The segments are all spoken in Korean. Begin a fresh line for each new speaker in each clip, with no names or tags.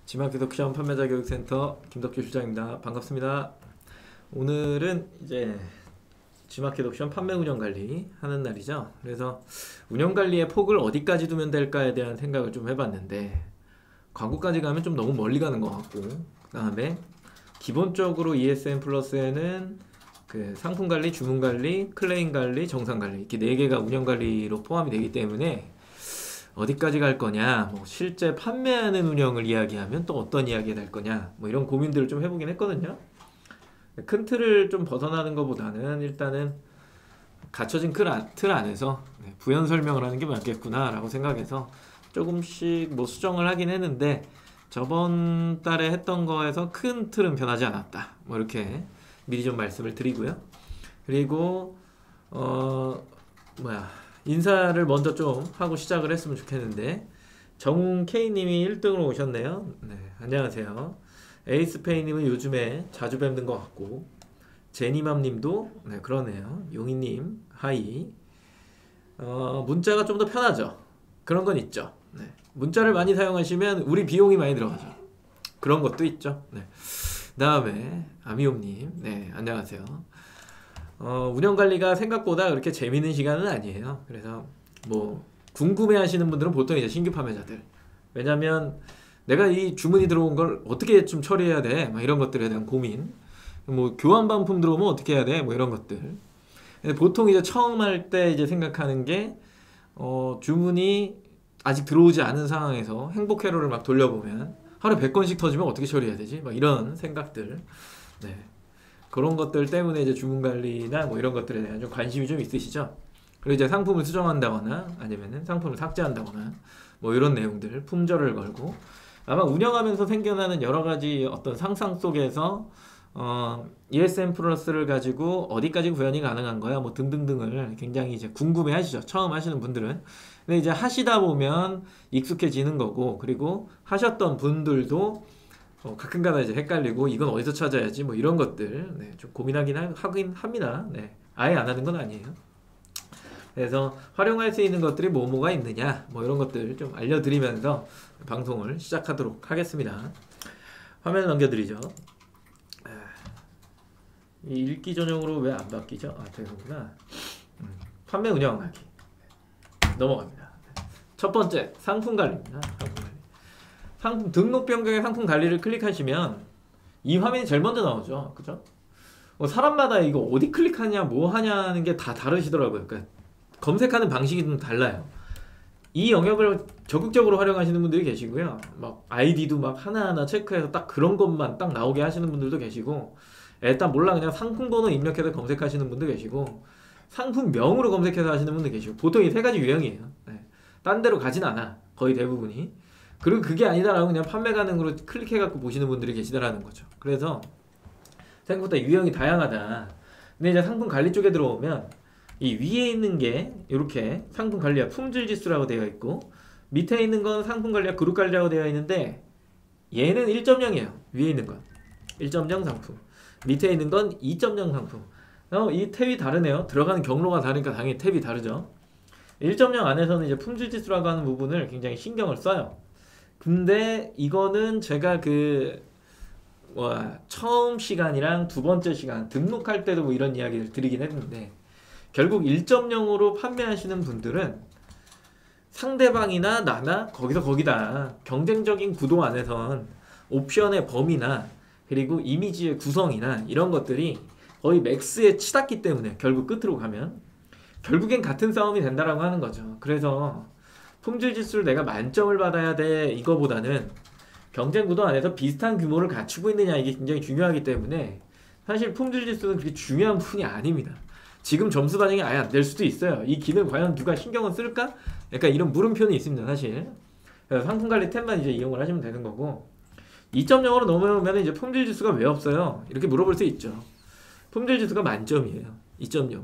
지마켓 시험 판매자 교육센터 김덕규 실장입니다. 반갑습니다. 오늘은 이제 지마켓 옵션 판매 운영 관리 하는 날이죠. 그래서 운영 관리의 폭을 어디까지 두면 될까에 대한 생각을 좀 해봤는데, 광고까지 가면 좀 너무 멀리 가는 것 같고, 그 다음에 기본적으로 ESN 플러스에는 그 상품 관리, 주문 관리, 클레임 관리, 정산 관리 이렇게 4개가 운영 관리로 포함이 되기 때문에 어디까지 갈 거냐, 뭐 실제 판매하는 운영을 이야기하면 또 어떤 이야기가 될 거냐, 뭐 이런 고민들을 좀 해보긴 했거든요. 큰 틀을 좀 벗어나는 것보다는 일단은 갖춰진 틀 안에서 부연 설명을 하는 게 맞겠구나 라고 생각해서 조금씩 뭐 수정을 하긴 했는데, 저번 달에 했던 거에서 큰 틀은 변하지 않았다, 뭐 이렇게 미리 좀 말씀을 드리고요. 그리고 인사를 먼저 좀 하고 시작을 했으면 좋겠는데, 정웅 K님이 1등으로 오셨네요. 네, 안녕하세요. 에이스페이님은 요즘에 자주 뵙는 것 같고, 제니맘님도 네, 그러네요. 용희님 하이. 문자가 좀 더 편하죠. 그런 건 있죠. 네. 문자를 많이 사용하시면 우리 비용이 많이 들어가죠. 그런 것도 있죠. 네. 그 다음에 아미옴님, 네, 안녕하세요. 운영관리가 생각보다 그렇게 재밌는 시간은 아니에요. 그래서 뭐 궁금해 하시는 분들은 보통 이제 신규 판매자들, 왜냐면 내가 이 주문이 들어온 걸 어떻게 좀 처리해야 돼, 막 이런 것들에 대한 고민, 뭐 교환 반품 들어오면 어떻게 해야 돼, 뭐 이런 것들. 보통 이제 처음 할 때 이제 생각하는 게 주문이 아직 들어오지 않은 상황에서 행복 회로를 막 돌려보면 하루에 100건씩 터지면 어떻게 처리해야 되지? 막 이런 생각들. 네. 그런 것들 때문에 이제 주문 관리나 뭐 이런 것들에 대한 좀 관심이 좀 있으시죠? 그리고 이제 상품을 수정한다거나 아니면은 상품을 삭제한다거나 뭐 이런 내용들, 품절을 걸고, 아마 운영하면서 생겨나는 여러 가지 어떤 상상 속에서 ESN 플러스를 가지고 어디까지 구현이 가능한 거야, 뭐 등등등을 굉장히 이제 궁금해 하시죠. 처음 하시는 분들은. 근데 이제 하시다 보면 익숙해지는 거고, 그리고 하셨던 분들도 가끔가다 이제 헷갈리고 이건 어디서 찾아야지, 뭐 이런 것들, 네, 좀 고민하긴 하긴 합니다. 네, 아예 안 하는 건 아니에요. 그래서 활용할 수 있는 것들이 뭐가 있느냐, 뭐 이런 것들 좀 알려드리면서 방송을 시작하도록 하겠습니다. 화면 넘겨드리죠. 이 읽기 전용으로 왜 안 바뀌죠? 아, 되는구나. 판매 운영하기 넘어갑니다. 첫 번째, 상품 관리입니다. 상품 관리. 상품 등록 변경의 상품 관리를 클릭하시면 이 화면이 제일 먼저 나오죠. 그죠? 사람마다 이거 어디 클릭하냐, 뭐 하냐는 게 다 다르시더라고요. 그러니까 검색하는 방식이 좀 달라요. 이 영역을 적극적으로 활용하시는 분들이 계시고요. 막 아이디도 막 하나하나 체크해서 딱 그런 것만 딱 나오게 하시는 분들도 계시고, 일단 몰라 그냥 상품 번호 입력해서 검색하시는 분도 계시고, 상품명으로 검색해서 하시는 분도 계시고, 보통 이 세 가지 유형이에요. 네. 딴 데로 가진 않아, 거의 대부분이. 그리고 그게 아니다라고 그냥 판매 가능으로 클릭해갖고 보시는 분들이 계시다라는 거죠. 그래서 생각보다 유형이 다양하다. 근데 이제 상품 관리 쪽에 들어오면 이 위에 있는 게 이렇게 상품 관리와 품질 지수라고 되어 있고, 밑에 있는 건 상품 관리와 그룹 관리라고 되어 있는데, 얘는 1.0이에요. 위에 있는 건 1.0 상품, 밑에 있는 건 2.0 상품. 이 탭이 다르네요. 들어가는 경로가 다르니까 당연히 탭이 다르죠. 1.0 안에서는 이제 품질 지수라고 하는 부분을 굉장히 신경을 써요. 근데 이거는 제가 처음 시간이랑 두 번째 시간 등록할 때도 뭐 이런 이야기를 드리긴 했는데, 결국 1.0으로 판매하시는 분들은 상대방이나 나나 거기다 경쟁적인 구도 안에선 옵션의 범위나 그리고 이미지의 구성이나 이런 것들이 거의 맥스에 치닫기 때문에 결국 끝으로 가면 결국엔 같은 싸움이 된다라고 하는 거죠. 그래서 품질 지수를 내가 만점을 받아야 돼 이거보다는 경쟁 구도 안에서 비슷한 규모를 갖추고 있느냐, 이게 굉장히 중요하기 때문에 사실 품질 지수는 그렇게 중요한 부분이 아닙니다. 지금 점수 반영이 아예 안 될 수도 있어요. 이 기능 과연 누가 신경을 쓸까? 약간 이런 물음표는 있습니다, 사실. 그래서 상품 관리 탭만 이제 이용을 하시면 되는 거고, 2.0으로 넘어오면 이제 품질 지수가 왜 없어요? 이렇게 물어볼 수 있죠. 품질 지수가 만점이에요. 2.0은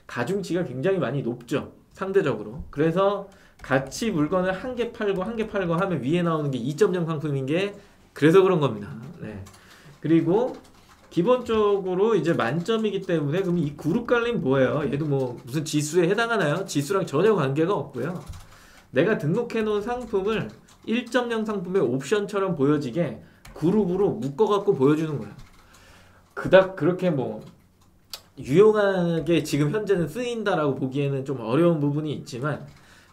가중치가 굉장히 많이 높죠, 상대적으로. 그래서 같이 물건을 한 개 팔고 하면 위에 나오는 게 2.0 상품인 게 그래서 그런 겁니다. 네. 그리고 기본적으로 이제 만점이기 때문에, 그럼 이 그룹 관리는 뭐예요? 얘도 뭐 무슨 지수에 해당하나요? 지수랑 전혀 관계가 없고요. 내가 등록해 놓은 상품을 1.0 상품의 옵션처럼 보여지게 그룹으로 묶어갖고 보여주는 거야. 그닥 그렇게 뭐 유용하게 지금 현재는 쓰인다라고 보기에는 좀 어려운 부분이 있지만,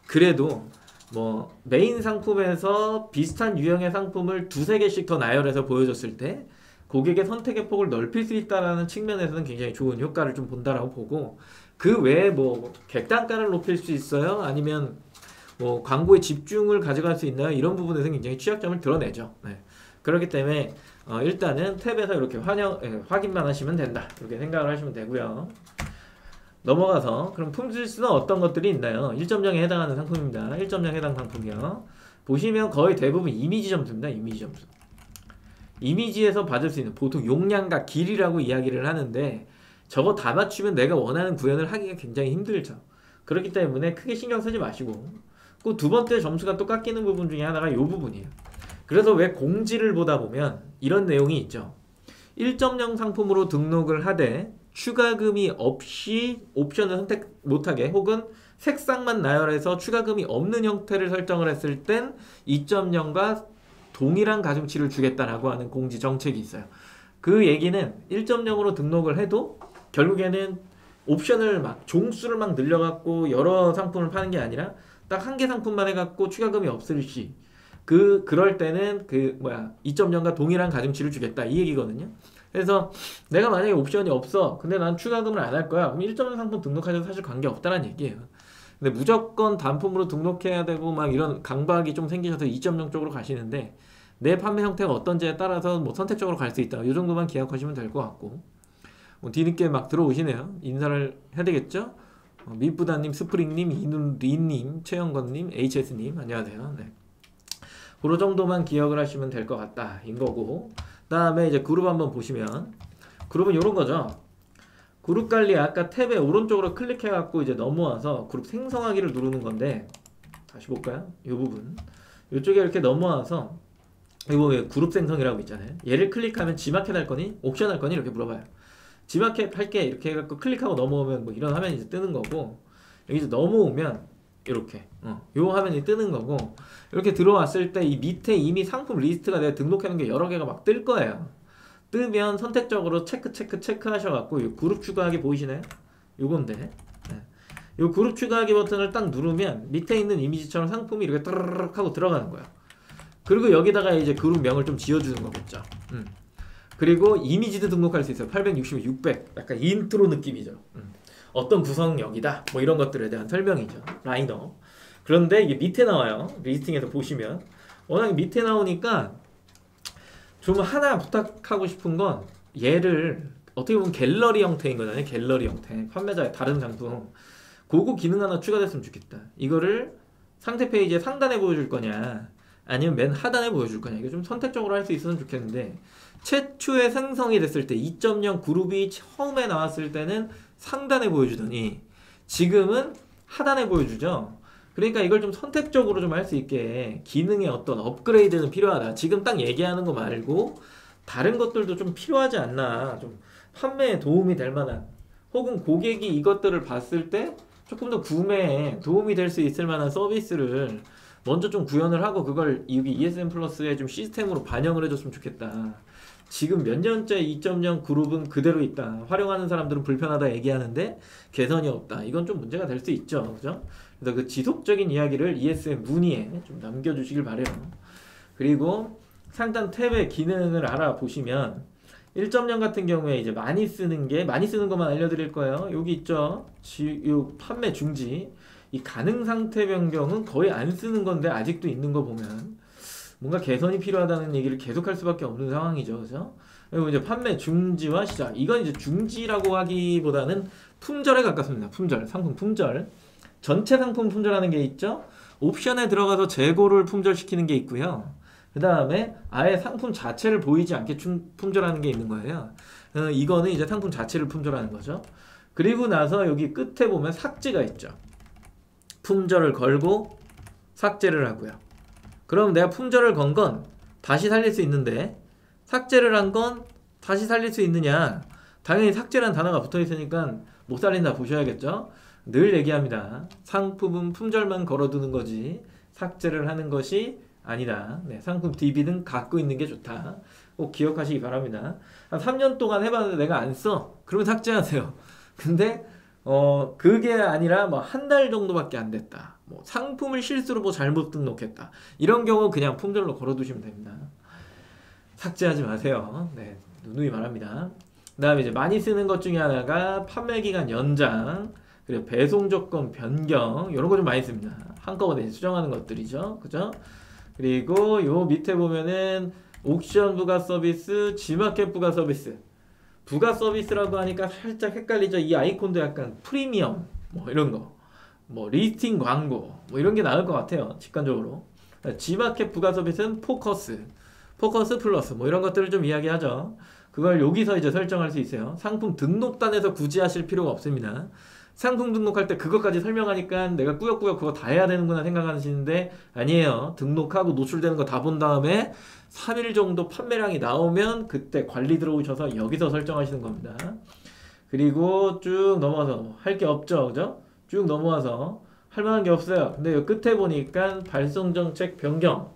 그래도 뭐 메인 상품에서 비슷한 유형의 상품을 두세 개씩 더 나열해서 보여줬을 때 고객의 선택의 폭을 넓힐 수 있다는 측면에서는 굉장히 좋은 효과를 좀 본다라고 보고, 그 외에 뭐 객단가를 높일 수 있어요? 아니면 뭐 광고에 집중을 가져갈 수 있나요? 이런 부분에서 굉장히 취약점을 드러내죠. 네. 그렇기 때문에 일단은 탭에서 이렇게 확인만 하시면 된다, 이렇게 생각을 하시면 되고요. 넘어가서 그럼 품질수는 어떤 것들이 있나요? 1.0에 해당하는 상품입니다. 1.0 해당 상품이요. 보시면 거의 대부분 이미지 점수입니다. 이미지 점수. 이미지에서 받을 수 있는 보통 용량과 길이라고 이야기를 하는데, 저거 다 맞추면 내가 원하는 구현을 하기가 굉장히 힘들죠. 그렇기 때문에 크게 신경 쓰지 마시고, 그 두 번째 점수가 또 깎이는 부분 중에 하나가 이 부분이에요. 그래서 왜 공지를 보다 보면 이런 내용이 있죠. 1.0 상품으로 등록을 하되 추가금이 없이 옵션을 선택 못하게, 혹은 색상만 나열해서 추가금이 없는 형태를 설정을 했을 땐 2.0과 동일한 가중치를 주겠다라고 하는 공지 정책이 있어요. 그 얘기는 1.0으로 등록을 해도 결국에는 옵션을 막 종수를 막 늘려갖고 여러 상품을 파는 게 아니라 딱 한 개 상품만 해갖고 추가금이 없을 시, 그럴 때는 2.0과 동일한 가중치를 주겠다, 이 얘기거든요. 그래서 내가 만약에 옵션이 없어, 근데 난 추가금을 안 할 거야, 그럼 1.0 상품 등록하셔도 사실 관계없다는 얘기예요. 근데 무조건 단품으로 등록해야 되고 막 이런 강박이 좀 생기셔서 2.0 쪽으로 가시는데, 내 판매 형태가 어떤지에 따라서 뭐 선택적으로 갈 수 있다, 이 정도만 기억하시면 될 것 같고. 뭐 뒤늦게 막 들어오시네요. 인사를 해야 되겠죠? 미쁘다님, 스프링님, 이눈리님, 최영건님, HS님, 안녕하세요. 네. 그 정도만 기억을 하시면 될 것 같다, 인 거고. 다음에 이제 그룹 한번 보시면, 그룹은 이런 거죠. 그룹 관리, 아까 탭에 오른쪽으로 클릭해갖고 이제 넘어와서 그룹 생성하기를 누르는 건데, 다시 볼까요? 이 부분. 이쪽에 이렇게 넘어와서, 이거 왜 그룹 생성이라고 있잖아요. 얘를 클릭하면 지마켓 할 거니? 옵션 할 거니? 이렇게 물어봐요. 지마켓 할게 이렇게 해갖고 클릭하고 넘어오면 뭐 이런 화면이 이제 뜨는 거고, 여기서 넘어오면 이렇게 요 화면이 뜨는 거고, 이렇게 들어왔을 때 이 밑에 이미 상품 리스트가 내가 등록해놓은 게 여러 개가 막 뜰 거예요. 뜨면 선택적으로 체크 하셔갖고 이 그룹 추가하기 보이시나요? 요건데, 네. 요 그룹 추가하기 버튼을 딱 누르면 밑에 있는 이미지처럼 상품이 이렇게 따르륵 하고 들어가는 거예요. 그리고 여기다가 이제 그룹명을 좀 지어주는 거겠죠. 그리고 이미지도 등록할 수 있어요. 860, 600, 약간 인트로 느낌이죠. 어떤 구성력이다, 뭐 이런 것들에 대한 설명이죠. 라이너. 그런데 이게 밑에 나와요. 리스팅에서 보시면 워낙 밑에 나오니까 좀 하나 부탁하고 싶은 건, 얘를 어떻게 보면 갤러리 형태인 거잖아요. 갤러리 형태, 판매자의 다른 상품, 그거 기능 하나 추가됐으면 좋겠다. 이거를 상세 페이지에 상단에 보여줄 거냐, 아니면 맨 하단에 보여줄 거냐, 이거 좀 선택적으로 할 수 있었으면 좋겠는데, 최초에 생성이 됐을 때 2.0 그룹이 처음에 나왔을 때는 상단에 보여주더니 지금은 하단에 보여주죠. 그러니까 이걸 좀 선택적으로 좀 할 수 있게 기능의 어떤 업그레이드는 필요하다. 지금 딱 얘기하는 거 말고 다른 것들도 좀 필요하지 않나, 좀 판매에 도움이 될 만한, 혹은 고객이 이것들을 봤을 때 조금 더 구매에 도움이 될 수 있을 만한 서비스를 먼저 좀 구현을 하고, 그걸 여기 ESM 플러스에 좀 시스템으로 반영을 해줬으면 좋겠다. 지금 몇 년째 2.0 그룹은 그대로 있다, 활용하는 사람들은 불편하다 얘기하는데 개선이 없다, 이건 좀 문제가 될 수 있죠. 그죠? 그래서 그 지속적인 이야기를 ESM 문의에 좀 남겨주시길 바래요. 그리고 상단 탭의 기능을 알아보시면 1.0 같은 경우에 이제 많이 쓰는 것만 알려드릴 거예요. 여기 있죠. 요 판매 중지, 이 가능 상태 변경은 거의 안 쓰는 건데 아직도 있는 거 보면 뭔가 개선이 필요하다는 얘기를 계속할 수밖에 없는 상황이죠. 그죠? 그리고 이제 판매 중지와 시작. 이건 이제 중지라고 하기보다는 품절에 가깝습니다. 품절, 상품 품절. 전체 상품 품절하는 게 있죠. 옵션에 들어가서 재고를 품절시키는 게 있고요. 그 다음에 아예 상품 자체를 보이지 않게 품절하는 게 있는 거예요. 이거는 이제 상품 자체를 품절하는 거죠. 그리고 나서 여기 끝에 보면 삭제가 있죠. 품절을 걸고 삭제를 하고요. 그럼 내가 품절을 건 건 다시 살릴 수 있는데 삭제를 한 건 다시 살릴 수 있느냐? 당연히 삭제라는 단어가 붙어 있으니까 못 살린다 보셔야겠죠. 늘 얘기합니다. 상품은 품절만 걸어두는 거지 삭제를 하는 것이 아니다. 네, 상품 DB는 갖고 있는 게 좋다. 꼭 기억하시기 바랍니다. 한 3년 동안 해봤는데 내가 안 써. 그러면 삭제하세요. 근데 그게 아니라 뭐 한 달 정도밖에 안 됐다. 뭐 상품을 실수로 뭐 잘못 등록했다. 이런 경우 그냥 품절로 걸어두시면 됩니다. 삭제하지 마세요. 네, 누누이 말합니다. 그 다음에 이제 많이 쓰는 것 중에 하나가 판매 기간 연장, 그리고 배송 조건 변경, 이런 거 좀 많이 씁니다. 한꺼번에 수정하는 것들이죠. 그죠? 그리고 요 밑에 보면은 옥션 부가 서비스, G마켓 부가 서비스. 부가 서비스라고 하니까 살짝 헷갈리죠. 이 아이콘도 약간 프리미엄, 뭐 이런 거. 뭐 리스팅 광고, 뭐 이런 게 나을 것 같아요. 직관적으로. G마켓 부가 서비스는 포커스 플러스 뭐 이런 것들을 좀 이야기하죠. 그걸 여기서 이제 설정할 수 있어요. 상품 등록단에서 굳이 하실 필요가 없습니다. 상품 등록할 때 그것까지 설명하니까 내가 꾸역꾸역 그거 다 해야 되는구나 생각하시는데 아니에요. 등록하고 노출되는 거 다 본 다음에 3일 정도 판매량이 나오면 그때 관리 들어오셔서 여기서 설정하시는 겁니다. 그리고 쭉 넘어와서 할 게 없죠. 그죠? 쭉 넘어와서 할 만한 게 없어요. 근데 여기 끝에 보니까 발송 정책 변경.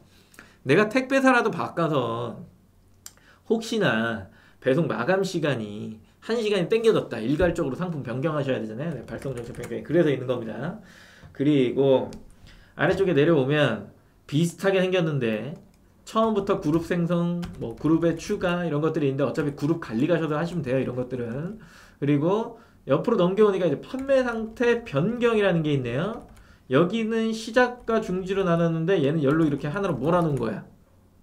내가 택배사라도 바꿔서 혹시나 배송 마감 시간이 1시간이 땡겨졌다. 일괄적으로 상품 변경하셔야 되잖아요. 네, 발송 정책 변경이 그래서 있는 겁니다. 그리고 아래쪽에 내려오면 비슷하게 생겼는데 처음부터 그룹 생성, 뭐 그룹의 추가 이런 것들이 있는데 어차피 그룹 관리 가셔도 하시면 돼요. 이런 것들은. 그리고 옆으로 넘겨오니까 이제 판매 상태 변경이라는 게 있네요. 여기는 시작과 중지로 나눴는데 얘는 열로 이렇게 하나로 몰아놓은 거야.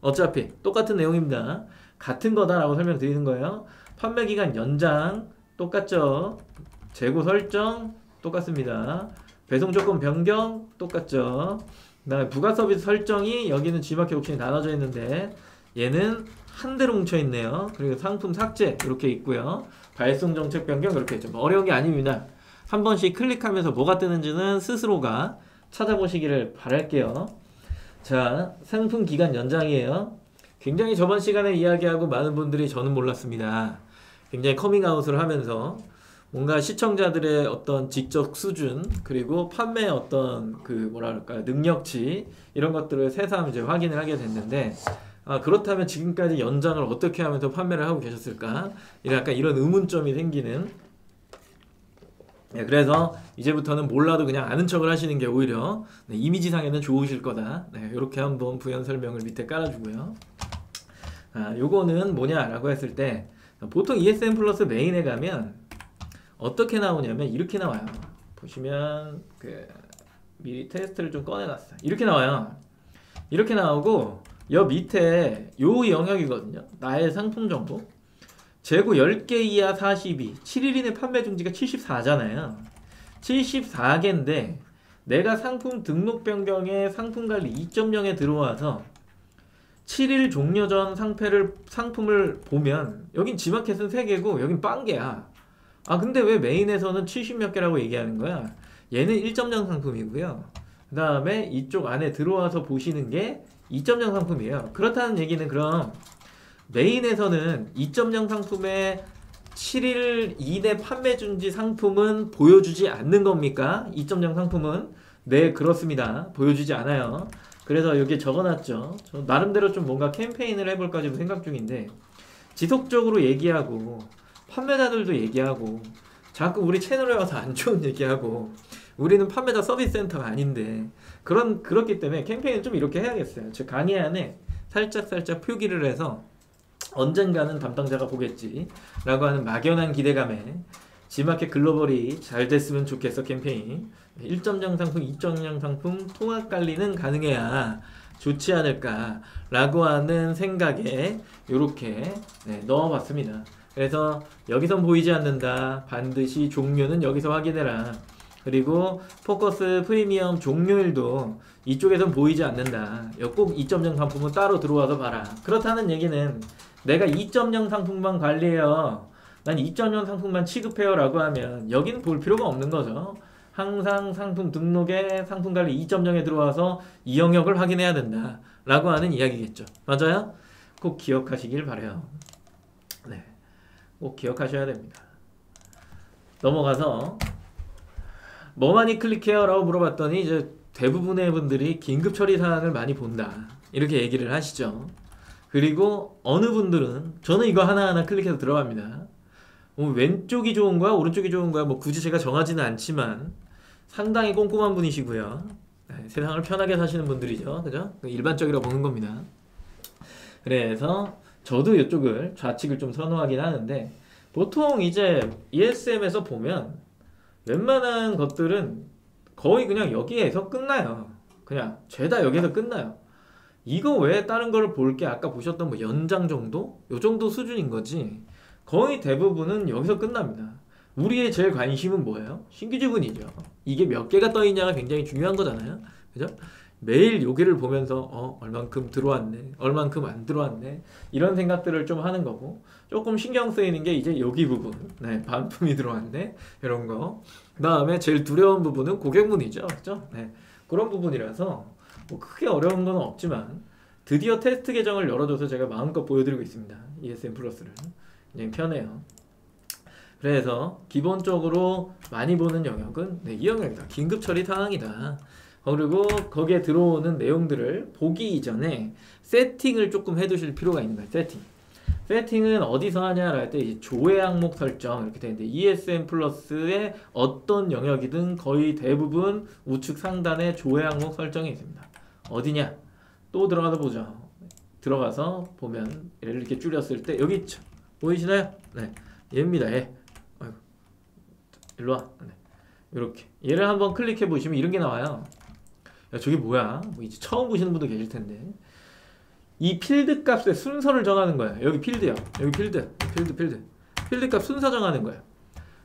어차피 똑같은 내용입니다. 같은 거다라고 설명드리는 거예요. 판매 기간 연장 똑같죠. 재고 설정 똑같습니다. 배송 조건 변경 똑같죠. 그 다음에 부가 서비스 설정이 여기는 G마켓 옥션이 나눠져 있는데 얘는 한 대로 뭉쳐 있네요. 그리고 상품 삭제 이렇게 있고요. 발송 정책 변경 이렇게 있죠. 뭐 어려운 게 아닙니다. 한 번씩 클릭하면서 뭐가 뜨는지는 스스로가 찾아보시기를 바랄게요. 자, 상품 기간 연장이에요. 굉장히 저번 시간에 이야기하고 많은 분들이 저는 몰랐습니다. 굉장히 커밍아웃을 하면서 뭔가 시청자들의 어떤 지적 수준 그리고 판매의 어떤 그 뭐랄까 능력치 이런 것들을 새삼 이제 확인을 하게 됐는데 그렇다면 지금까지 연장을 어떻게 하면서 판매를 하고 계셨을까? 약간 이런 의문점이 생기는. 네, 그래서 이제부터는 몰라도 그냥 아는 척을 하시는 게 오히려 이미지상에는 좋으실 거다. 네, 이렇게 한번 부연 설명을 밑에 깔아주고요. 요거는 뭐냐라고 했을 때 보통 ESN 플러스 메인에 가면 어떻게 나오냐면 이렇게 나와요. 보시면 미리 테스트를 좀 꺼내놨어요. 이렇게 나와요. 이렇게 나오고 여 밑에 요 영역이거든요. 나의 상품 정보. 재고 10개 이하 42. 7일 이내 판매 중지가 74잖아요. 74개인데 내가 상품 등록 변경에 상품 관리 2.0에 들어와서 7일 종료 전 상품을 보면 여긴 G마켓은 3개고 여긴 빵개야. 근데 왜 메인에서는 70몇 개라고 얘기하는 거야? 얘는 1.0 상품이고요. 그 다음에 이쪽 안에 들어와서 보시는 게 2.0 상품이에요. 그렇다는 얘기는 그럼 메인에서는 2.0 상품의 7일 이내 판매 중지 상품은 보여주지 않는 겁니까? 2.0 상품은? 네, 그렇습니다. 보여주지 않아요. 그래서 여기에 적어놨죠. 저 나름대로 좀 뭔가 캠페인을 해볼까지도 생각 중인데 지속적으로 얘기하고 판매자들도 얘기하고 자꾸 우리 채널에 와서 안 좋은 얘기하고 우리는 판매자 서비스 센터가 아닌데 그렇기 때문에 캠페인을 좀 이렇게 해야겠어요. 제 강의 안에 살짝 표기를 해서 언젠가는 담당자가 보겠지 라고 하는 막연한 기대감에 G마켓 글로벌이 잘 됐으면 좋겠어 캠페인. 1.0 상품, 2.0 상품 통합 관리는 가능해야 좋지 않을까 라고 하는 생각에 이렇게 넣어봤습니다. 그래서 여기선 보이지 않는다. 반드시 종료는 여기서 확인해라. 그리고 포커스 프리미엄 종료일도 이쪽에선 보이지 않는다. 꼭 2.0 상품은 따로 들어와서 봐라. 그렇다는 얘기는 내가 2.0 상품만 관리해요. 난 2.0 상품만 취급해요 라고 하면 여기는 볼 필요가 없는 거죠. 항상 상품 등록에 상품 관리 2.0에 들어와서 이 영역을 확인해야 된다 라고 하는 이야기겠죠. 맞아요? 꼭 기억하시길 바라요. 네, 꼭 기억하셔야 됩니다. 넘어가서 뭐 많이 클릭해요? 라고 물어봤더니 이제 대부분의 분들이 긴급 처리 사항을 많이 본다. 이렇게 얘기를 하시죠. 그리고 어느 분들은 저는 이거 하나하나 클릭해서 들어갑니다. 왼쪽이 좋은 거야 오른쪽이 좋은 거야 뭐 굳이 제가 정하지는 않지만 상당히 꼼꼼한 분이시고요. 네, 세상을 편하게 사시는 분들이죠. 그죠? 일반적이라고 보는 겁니다. 그래서 저도 이쪽을 좌측을 좀 선호하긴 하는데 보통 이제 ESM에서 보면 웬만한 것들은 거의 그냥 여기에서 끝나요. 그냥 죄다 여기서 끝나요. 이거 외에 다른 거를 볼 게 아까 보셨던 뭐 연장 정도? 요 정도 수준인 거지 거의 대부분은 여기서 끝납니다. 우리의 제일 관심은 뭐예요? 신규 주문이죠. 이게 몇 개가 떠 있냐가 굉장히 중요한 거잖아요. 그죠? 매일 여기를 보면서 얼만큼 들어왔네 얼만큼 안 들어왔네 이런 생각들을 좀 하는 거고 조금 신경 쓰이는 게 이제 여기 부분 네, 반품이 들어왔네 이런 거. 그 다음에 제일 두려운 부분은 고객문이죠. 그죠? 네, 그런 부분이라서 뭐 크게 어려운 건 없지만 드디어 테스트 계정을 열어줘서 제가 마음껏 보여드리고 있습니다. ESM 플러스를 굉장히 편해요. 그래서 기본적으로 많이 보는 영역은 네, 이 영역이다. 긴급 처리 사항이다. 그리고 거기에 들어오는 내용들을 보기 이전에 세팅을 조금 해두실 필요가 있는 거예요. 세팅은 어디서 하냐라 할 때 이제 조회 항목 설정 이렇게 되는데 ESM 플러스의 어떤 영역이든 거의 대부분 우측 상단에 조회 항목 설정이 있습니다. 어디냐? 또 들어가서 보죠. 들어가서 보면 얘를 이렇게 줄였을 때 여기 있죠. 보이시나요? 네, 얘입니다. 얘. 아이고. 일로 와. 네. 이렇게 얘를 한번 클릭해 보시면 이런 게 나와요. 야, 저게 뭐야? 뭐 이제 처음 보시는 분도 계실 텐데 이 필드 값의 순서를 정하는 거야. 여기 필드요. 여기 필드 값 순서 정하는 거야.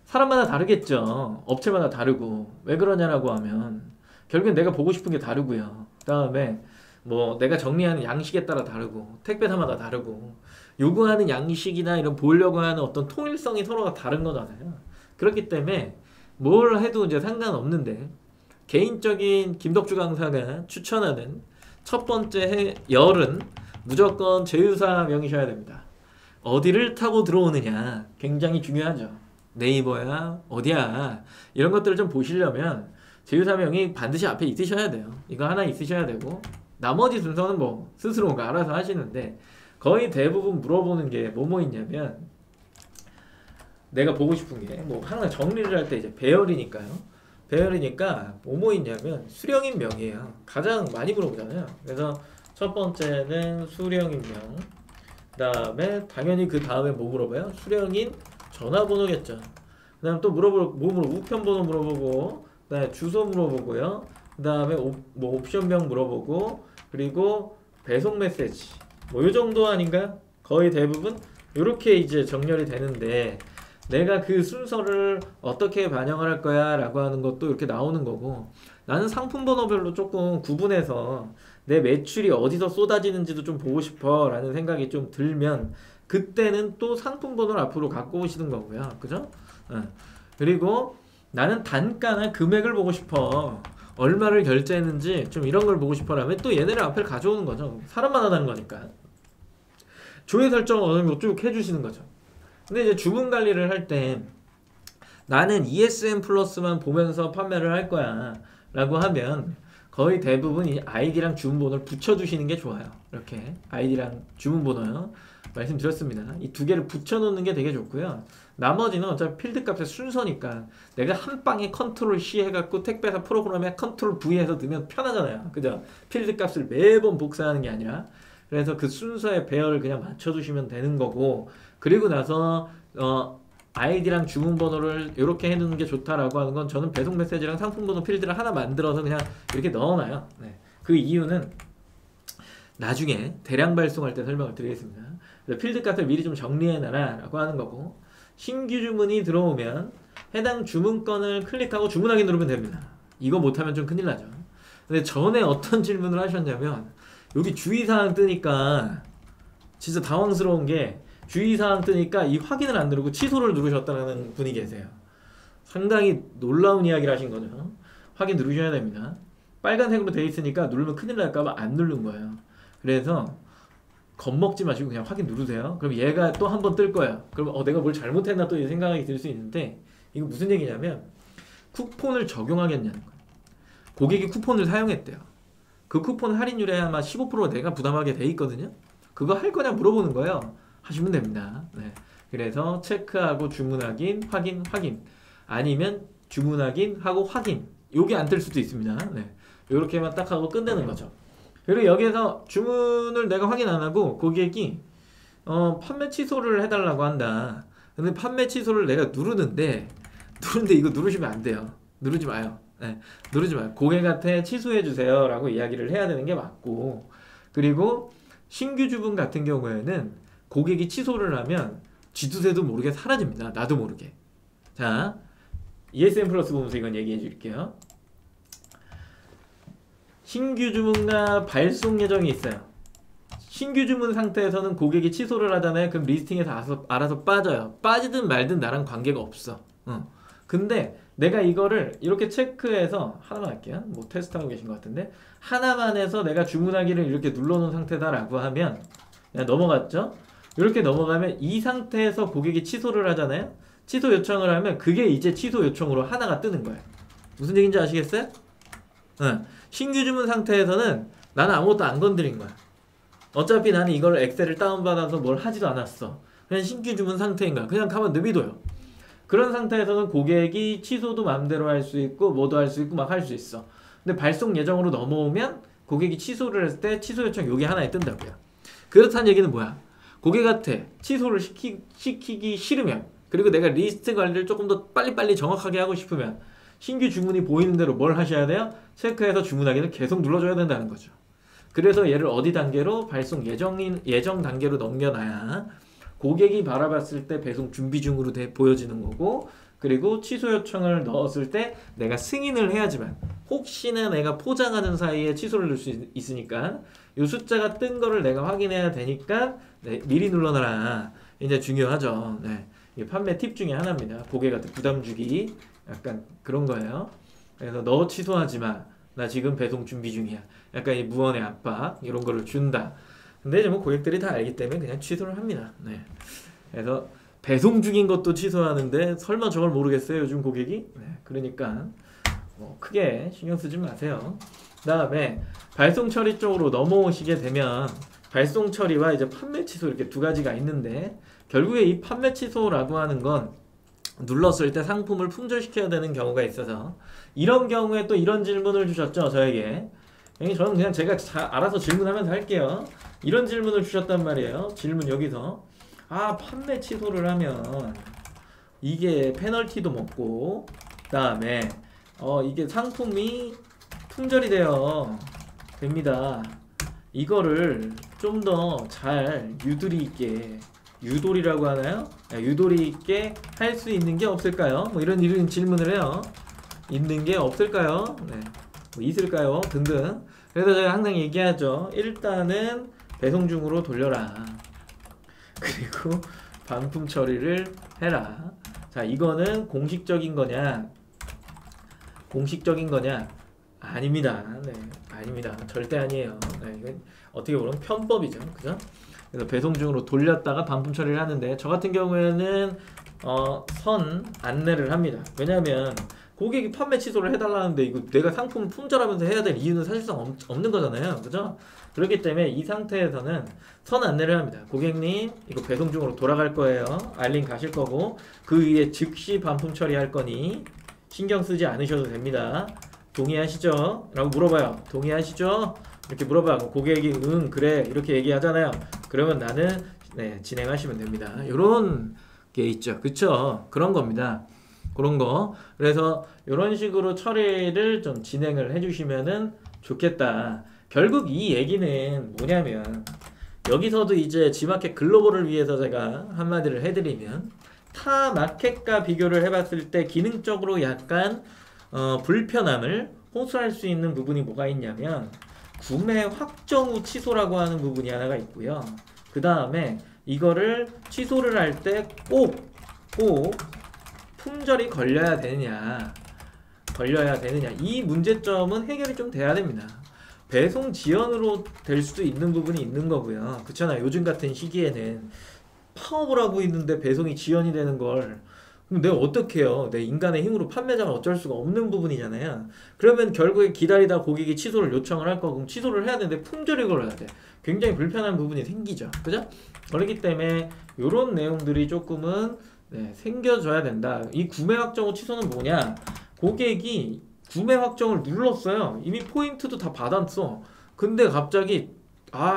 사람마다 다르겠죠. 업체마다 다르고 왜 그러냐라고 하면 결국엔 내가 보고 싶은 게 다르고요. 그 다음에 뭐 내가 정리하는 양식에 따라 다르고 택배사마다 다르고 요구하는 양식이나 이런 보려고 하는 어떤 통일성이 서로가 다른 거잖아요. 그렇기 때문에 뭘 해도 이제 상관없는데 개인적인 김덕주 강사가 추천하는 첫 번째 열은 무조건 제휴사 명이셔야 됩니다. 어디를 타고 들어오느냐 굉장히 중요하죠. 네이버야 어디야 이런 것들을 좀 보시려면 제휴사 명이 반드시 앞에 있으셔야 돼요. 이거 하나 있으셔야 되고 나머지 순서는 뭐 스스로가 알아서 하시는데 거의 대부분 물어보는 게 뭐뭐 있냐면 내가 보고 싶은 게 뭐 항상 정리를 할 때 이제 배열이니까 뭐뭐 있냐면 수령인 명이에요. 가장 많이 물어보잖아요. 그래서 첫 번째는 수령인 명. 그 다음에 당연히 그 다음에 뭐 물어봐요? 수령인 전화번호겠죠. 그 다음 또 우편번호 물어보고 그 다음에 주소 물어보고요. 그 다음에 뭐 옵션명 물어보고 그리고 배송 메시지 뭐 요 정도 아닌가요? 거의 대부분 요렇게 이제 정렬이 되는데 내가 그 순서를 어떻게 반영을 할 거야 라고 하는 것도 이렇게 나오는 거고 나는 상품 번호별로 조금 구분해서 내 매출이 어디서 쏟아지는지도 좀 보고 싶어 라는 생각이 좀 들면 그때는 또 상품 번호를 앞으로 갖고 오시는 거고요. 그죠? 그리고 나는 단가나 금액을 보고 싶어 얼마를 결제했는지 좀 이런 걸 보고 싶어 라면 또 얘네를 앞에 가져오는 거죠. 사람마다 다른 거니까 조회 설정을 어느 정도 쭉 해주시는 거죠. 근데 이제 주문 관리를 할 때 나는 ESM 플러스만 보면서 판매를 할 거야 라고 하면 거의 대부분 이 아이디랑 주문번호를 붙여주시는 게 좋아요. 이렇게 아이디랑 주문번호요. 말씀드렸습니다. 이 두 개를 붙여놓는 게 되게 좋고요. 나머지는 어차피 필드 값의 순서니까 내가 한 방에 컨트롤 C 해갖고 택배사 프로그램에 컨트롤 V 해서 넣으면 편하잖아요. 그죠? 필드 값을 매번 복사하는 게 아니라 그래서 그 순서의 배열을 그냥 맞춰주시면 되는 거고 그리고 나서 아이디랑 주문번호를 이렇게 해두는 게 좋다라고 하는 건 저는 배송 메시지랑 상품번호 필드를 하나 만들어서 그냥 이렇게 넣어놔요. 네. 그 이유는 나중에 대량 발송할 때 설명을 드리겠습니다. 필드 값을 미리 좀 정리해놔라 라고 하는 거고 신규 주문이 들어오면 해당 주문건을 클릭하고 주문하기 누르면 됩니다. 이거 못하면 좀 큰일 나죠. 근데 전에 어떤 질문을 하셨냐면 여기 주의사항 뜨니까 진짜 당황스러운 게 주의사항 뜨니까 이 확인을 안 누르고 취소를 누르셨다는 분이 계세요. 상당히 놀라운 이야기를 하신 거죠. 확인 누르셔야 됩니다. 빨간색으로 돼 있으니까 누르면 큰일 날까봐 안 누른 거예요. 그래서 겁먹지 마시고 그냥 확인 누르세요. 그럼 얘가 또 한 번 뜰 거예요. 그럼 내가 뭘 잘못했나 또 이 생각이 들 수 있는데 이거 무슨 얘기냐면 쿠폰을 적용하겠냐는 거예요. 고객이 쿠폰을 사용했대요. 그 쿠폰 할인율에 아마 15% 내가 부담하게 돼 있거든요. 그거 할 거냐 물어보는 거예요. 하시면 됩니다. 네. 그래서 체크하고 주문 확인, 확인. 아니면 주문 확인 하고 확인. 요게 안 뜰 수도 있습니다. 네. 요렇게만 딱 하고 끝내는 거죠. 그리고 여기에서 주문을 내가 확인 안 하고 고객이 판매 취소를 해달라고 한다. 근데 판매 취소를 내가 누르는데 이거 누르시면 안 돼요. 누르지 마요. 네, 누르지 마요. 고객한테 취소해 주세요 라고 이야기를 해야 되는 게 맞고, 그리고 신규 주문 같은 경우에는 고객이 취소를 하면 쥐두새도 모르게 사라집니다. 나도 모르게. 자, ESN 플러스 보면서 이건 얘기해 드릴게요. 신규 주문과 발송 예정이 있어요. 신규 주문 상태에서는 고객이 취소를 하잖아요. 그럼 리스팅에서 알아서 빠져요. 빠지든 말든 나랑 관계가 없어. 근데 내가 이거를 이렇게 체크해서 하나만 할게요. 뭐 테스트하고 계신 것 같은데, 하나만 해서 내가 주문하기를 이렇게 눌러놓은 상태다라고 하면 그냥 넘어갔죠? 이렇게 넘어가면 이 상태에서 고객이 취소를 하잖아요. 취소 요청을 하면 그게 이제 취소 요청으로 하나가 뜨는 거예요. 무슨 얘기인지 아시겠어요? 신규 주문 상태에서는 나는 아무것도 안 건드린 거야. 어차피 나는 이걸 엑셀을 다운받아서 뭘 하지도 않았어. 그냥 신규 주문 상태인 거야. 그냥 가만 내비둬요. 그런 상태에서는 고객이 취소도 마음대로 할 수 있고 뭐도 할 수 있고 막 할 수 있어. 근데 발송 예정으로 넘어오면 고객이 취소를 했을 때 취소 요청 여기 하나에 뜬다고요. 그렇다는 얘기는 뭐야? 고객한테 취소를 시키기 싫으면, 그리고 내가 리스트 관리를 조금 더 빨리빨리 정확하게 하고 싶으면 신규 주문이 보이는 대로 뭘 하셔야 돼요? 체크해서 주문하기를 계속 눌러줘야 된다는 거죠. 그래서 얘를 어디 단계로? 발송 예정 단계로 넘겨놔야 고객이 바라봤을 때 배송 준비 중으로 보여지는 거고, 그리고 취소 요청을 넣었을 때 내가 승인을 해야지만, 혹시나 내가 포장하는 사이에 취소를 넣을 수 있으니까 이 숫자가 뜬 거를 내가 확인해야 되니까 미리 눌러놔라. 이제 중요하죠. 네. 이게 판매 팁 중에 하나입니다. 고객한테 부담 주기, 약간 그런 거예요. 그래서 너 취소하지 마. 나 지금 배송 준비 중이야. 약간 이 무언의 압박 이런 거를 준다. 근데 이제 뭐 고객들이 다 알기 때문에 그냥 취소를 합니다. 네. 그래서 배송 중인 것도 취소하는데 설마 저걸 모르겠어요, 요즘 고객이? 네. 그러니까 뭐 크게 신경 쓰지 마세요. 그다음에 발송 처리 쪽으로 넘어오시게 되면 발송 처리와 이제 판매 취소 이렇게 두 가지가 있는데, 결국에 이 판매 취소라고 하는 건 눌렀을 때 상품을 품절시켜야 되는 경우가 있어서, 이런 경우에 또 이런 질문을 주셨죠, 저에게. 저는 그냥 제가 알아서 질문하면서 할게요. 이런 질문을 주셨단 말이에요. 질문 여기서, 판매 취소를 하면 이게 페널티도 먹고, 그 다음에 이게 상품이 품절이 됩니다. 이거를 좀 더 잘 유도리 있게, 유도리라고 하나요? 유도리 있게 할 수 있는 게 없을까요? 뭐 이런 질문을 해요. 있는 게 없을까요? 네. 뭐 있을까요? 등등. 그래서 제가 항상 얘기하죠. 일단은 배송 중으로 돌려라. 그리고 반품 처리를 해라. 자, 이거는 공식적인 거냐? 공식적인 거냐? 아닙니다. 네, 아닙니다. 절대 아니에요. 네, 이건 어떻게 보면 편법이죠. 그죠? 그래서 배송 중으로 돌렸다가 반품 처리를 하는데, 저 같은 경우에는 선 안내를 합니다. 왜냐하면 고객이 판매 취소를 해달라는데 이거 내가 상품 품절하면서 해야 될 이유는 사실상 없는 거잖아요. 그죠? 그렇기 때문에 이 상태에서는 선 안내를 합니다. 고객님, 이거 배송 중으로 돌아갈 거예요. 알림 가실 거고, 그 위에 즉시 반품 처리할 거니 신경 쓰지 않으셔도 됩니다. 동의하시죠? 라고 물어봐요. 동의하시죠? 이렇게 물어봐요. 고객이 응 그래 이렇게 얘기하잖아요. 그러면 나는 진행하시면 됩니다. 요런 게 있죠. 그쵸? 그런 겁니다. 그런 거. 그래서 이런 식으로 처리를 좀 진행을 해주시면은 좋겠다. 결국 이 얘기는 뭐냐면, 여기서도 이제 G마켓 글로벌을 위해서 제가 한마디를 해드리면, 타 마켓과 비교를 해봤을 때 기능적으로 약간 불편함을 호소할 수 있는 부분이 뭐가 있냐면, 구매 확정 후 취소라고 하는 부분이 하나가 있고요. 그 다음에 이거를 취소를 할 때 꼭 품절이 걸려야 되느냐, 이 문제점은 해결이 좀 돼야 됩니다. 배송 지연으로 될 수도 있는 부분이 있는 거고요. 그렇잖아요. 요즘 같은 시기에는 파업을 하고 있는데 배송이 지연이 되는 걸 그럼 내가 어떻게 해요? 내 인간의 힘으로 판매자가 어쩔 수가 없는 부분이잖아요. 그러면 결국에 기다리다 고객이 취소를 요청을 할 거고, 그럼 취소를 해야 되는데 품절이 걸어야 돼. 굉장히 불편한 부분이 생기죠. 그죠? 그렇기 때문에 이런 내용들이 조금은 생겨줘야 된다. 이 구매 확정 후 취소는 뭐냐? 고객이 구매 확정을 눌렀어요. 이미 포인트도 다 받았어. 근데 갑자기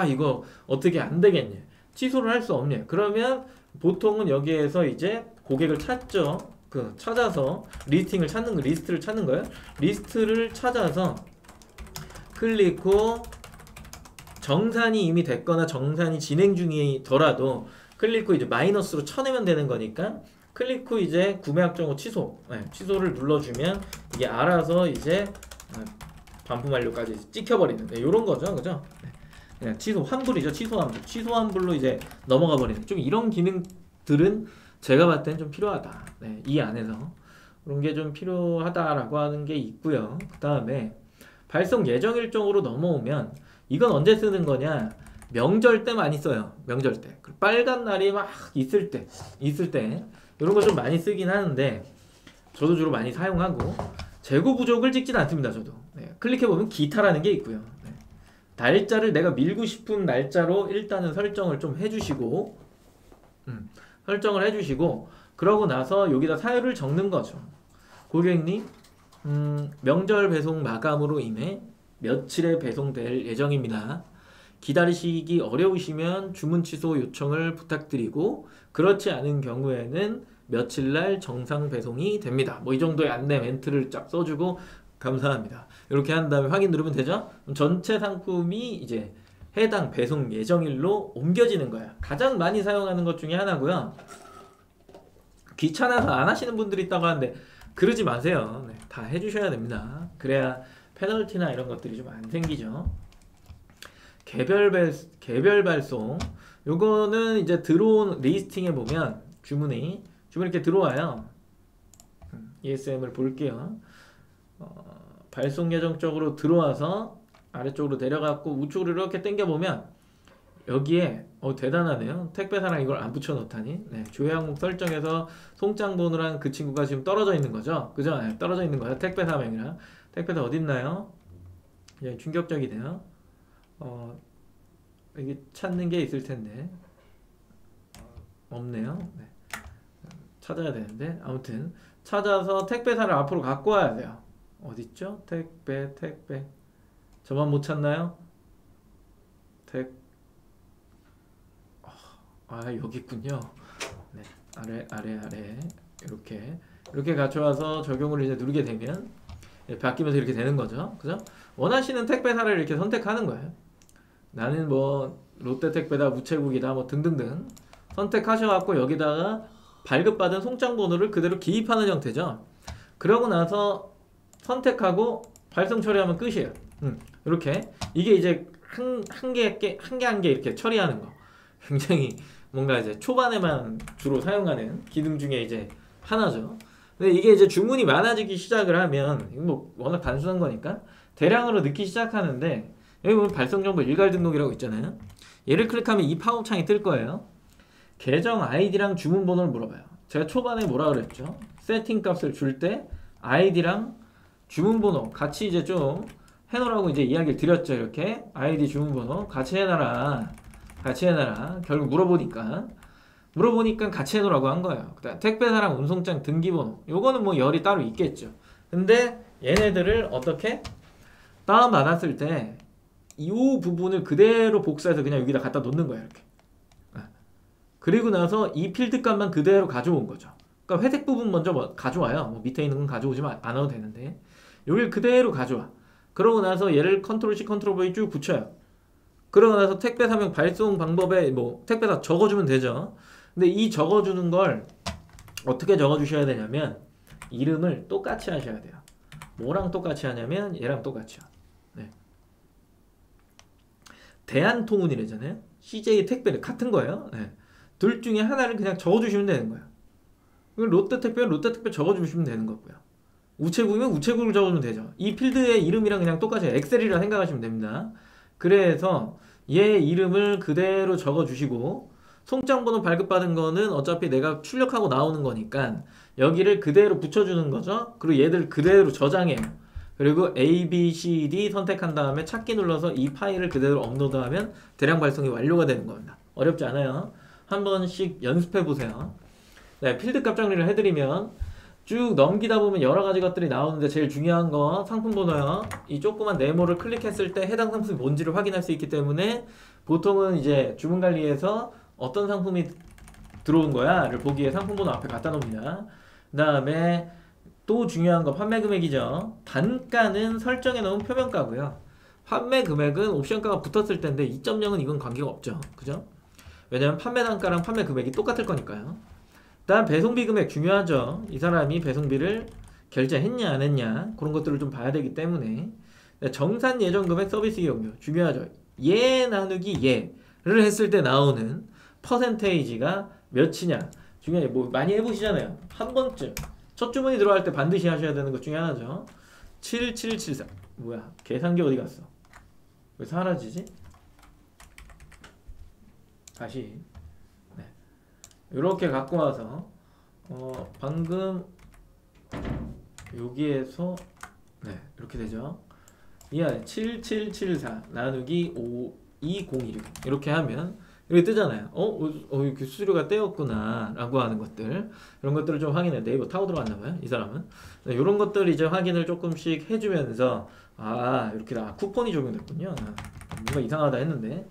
이거 어떻게 안 되겠냐? 취소를 할 수 없냐? 그러면 보통은 여기에서 이제 고객을 찾죠. 찾아서 리스팅을 찾는 거, 리스트를 찾는 거예요. 리스트를 찾아서 클릭 후 정산이 이미 됐거나 정산이 진행 중이더라도 클릭 후 이제 마이너스로 쳐내면 되는 거니까 클릭 후 이제 구매 확정 후 취소, 취소를 눌러주면 이게 알아서 이제 반품 완료까지 찍혀버리는 이런 거죠, 그죠? 그냥 취소 환불이죠, 취소 환불. 취소 환불로 이제 넘어가 버리는 좀 이런 기능들은 제가 봤을 땐 좀 필요하다. 이 안에서 그런 게 좀 필요하다라고 하는 게 있고요. 그 다음에 발송 예정 일정으로 넘어오면 이건 언제 쓰는 거냐? 명절 때 많이 써요. 명절 때. 빨간 날이 막 있을 때 이런 거 좀 많이 쓰긴 하는데 저도 주로 많이 사용하고 재고 부족을 찍진 않습니다. 저도 클릭해보면 기타라는 게 있고요. 날짜를 내가 밀고 싶은 날짜로 일단은 설정을 좀 해주시고 설정을 해주시고 그러고 나서 여기다 사유를 적는 거죠. 고객님 명절 배송 마감으로 인해 며칠에 배송될 예정입니다. 기다리시기 어려우시면 주문 취소 요청을 부탁드리고 그렇지 않은 경우에는 며칠날 정상 배송이 됩니다. 뭐 이 정도의 안내 멘트를 쫙 써주고 감사합니다. 이렇게 한 다음에 확인 누르면 되죠? 그럼 전체 상품이 이제 해당 배송 예정일로 옮겨지는 거야. 가장 많이 사용하는 것 중에 하나고요. 귀찮아서 안 하시는 분들이 있다고 하는데 그러지 마세요. 다 해주셔야 됩니다. 그래야 페널티나 이런 것들이 좀 안 생기죠. 개별 발송 요거는 이제 들어온 리스팅에 보면 주문이 이렇게 들어와요. ESM을 볼게요. 발송 예정 쪽으로 들어와서 아래쪽으로 내려갔고 우측으로 이렇게 당겨보면 여기에 대단하네요. 택배사랑 이걸 안 붙여놓다니. 조회 항목 설정에서 송장번호랑 그 친구가 지금 떨어져 있는 거죠. 그죠? 떨어져 있는 거예요. 택배사명이랑. 택배사 어딨나요? 충격적이네요. 이게 찾는 게 있을 텐데 없네요. 찾아야 되는데 아무튼 찾아서 택배사를 앞으로 갖고 와야 돼요. 어딨죠? 택배 저만 못 찾나요? 여기 있군요. 아래 이렇게 가져와서 적용을 이제 누르게 되면 바뀌면서 이렇게 되는 거죠. 그죠? 원하시는 택배사를 이렇게 선택하는 거예요. 나는 뭐 롯데택배다, 우체국이다, 뭐 등등등 선택하셔갖고 여기다가 발급받은 송장번호를 그대로 기입하는 형태죠. 그러고 나서 선택하고 발송 처리하면 끝이에요. 이렇게 이게 이제 한 개 이렇게 처리하는 거. 굉장히 뭔가 이제 초반에만 주로 사용하는 기능 중에 이제 하나죠. 근데 이게 이제 주문이 많아지기 시작을 하면 이거 뭐 워낙 단순한 거니까 대량으로 넣기 시작하는데 여기 보면 발송정보 일괄 등록이라고 있잖아요. 얘를 클릭하면 이 팝업 창이 뜰 거예요. 계정 아이디랑 주문 번호를 물어봐요. 제가 초반에 뭐라 그랬죠? 세팅 값을 줄 때 아이디랑 주문 번호 같이 이제 좀 해놓으라고 이제 이야기를 드렸죠. 이렇게 아이디 주문 번호 같이 해놔라. 결국 물어보니까 같이 해놓으라고 한 거예요. 그다음 택배사랑 운송장 등기번호 요거는 뭐 열이 따로 있겠죠. 근데 얘네들을 어떻게 다운받았을 때 이 부분을 그대로 복사해서 그냥 여기다 갖다 놓는 거예요. 이렇게. 그리고 나서 이 필드 값만 그대로 가져온 거죠. 그러니까 회색 부분 먼저 가져와요. 뭐 밑에 있는 건 가져오지 않아도 되는데 여기를 그대로 가져와. 그러고 나서 얘를 컨트롤 C 컨트롤 V 쭉 붙여요. 그러고 나서 택배사명 발송 방법에 뭐 택배사 적어주면 되죠. 근데 이 적어주는 걸 어떻게 적어주셔야 되냐면 이름을 똑같이 하셔야 돼요. 뭐랑 똑같이 하냐면 얘랑 똑같이요. 대한통운이래잖아요. CJ 택배는 같은 거예요. 둘 중에 하나를 그냥 적어주시면 되는 거예요. 롯데택배는 롯데택배 적어주시면 되는 거고요. 우체국이면 우체국을 적어주면 되죠. 이 필드의 이름이랑 그냥 똑같이 엑셀이라 생각하시면 됩니다. 그래서 얘 이름을 그대로 적어주시고 송장번호 발급받은 거는 어차피 내가 출력하고 나오는 거니까 여기를 그대로 붙여주는 거죠. 그리고 얘들 그대로 저장해요. 그리고 A, B, C, D 선택한 다음에 찾기 눌러서 이 파일을 그대로 업로드하면 대량 발송이 완료가 되는 겁니다. 어렵지 않아요. 한 번씩 연습해 보세요. 네, 필드값 정리를 해드리면 쭉 넘기다 보면 여러 가지 것들이 나오는데 제일 중요한 거 상품 번호요. 이 조그만 네모를 클릭했을 때 해당 상품이 뭔지를 확인할 수 있기 때문에 보통은 이제 주문 관리에서 어떤 상품이 들어온 거야를 보기 위해 상품 번호 앞에 갖다 놓습니다. 그 다음에 또 중요한 거 판매 금액이죠. 단가는 설정해 놓은 표면가고요. 판매 금액은 옵션가가 붙었을 텐데 2.0은 이건 관계가 없죠. 그죠? 왜냐면 판매 단가랑 판매 금액이 똑같을 거니까요. 다음 배송비 금액 중요하죠. 이 사람이 배송비를 결제했냐 안 했냐 그런 것들을 좀 봐야 되기 때문에 정산 예정 금액 서비스 이용료 중요하죠. 예 나누기 예를 했을 때 나오는 퍼센테이지가 몇이냐 중요해요. 뭐 많이 해보시잖아요. 한 번쯤 첫 주문이 들어갈 때 반드시 하셔야 되는 것 중에 하나죠. 7774 뭐야 계산기 어디 갔어? 왜 사라지지? 다시 이렇게 갖고 와서 방금 여기에서 네 이렇게 되죠. 이 안에 7774 나누기 2016 이렇게 하면 이렇게 뜨잖아요. 이렇게 수수료가 떼었구나 라고 하는 것들 이런 것들을 좀 확인해. 네이버 타고 들어갔나봐요 이 사람은. 네, 이런 것들 이제 확인을 조금씩 해주면서 이렇게 쿠폰이 적용됐군요. 뭔가 이상하다 했는데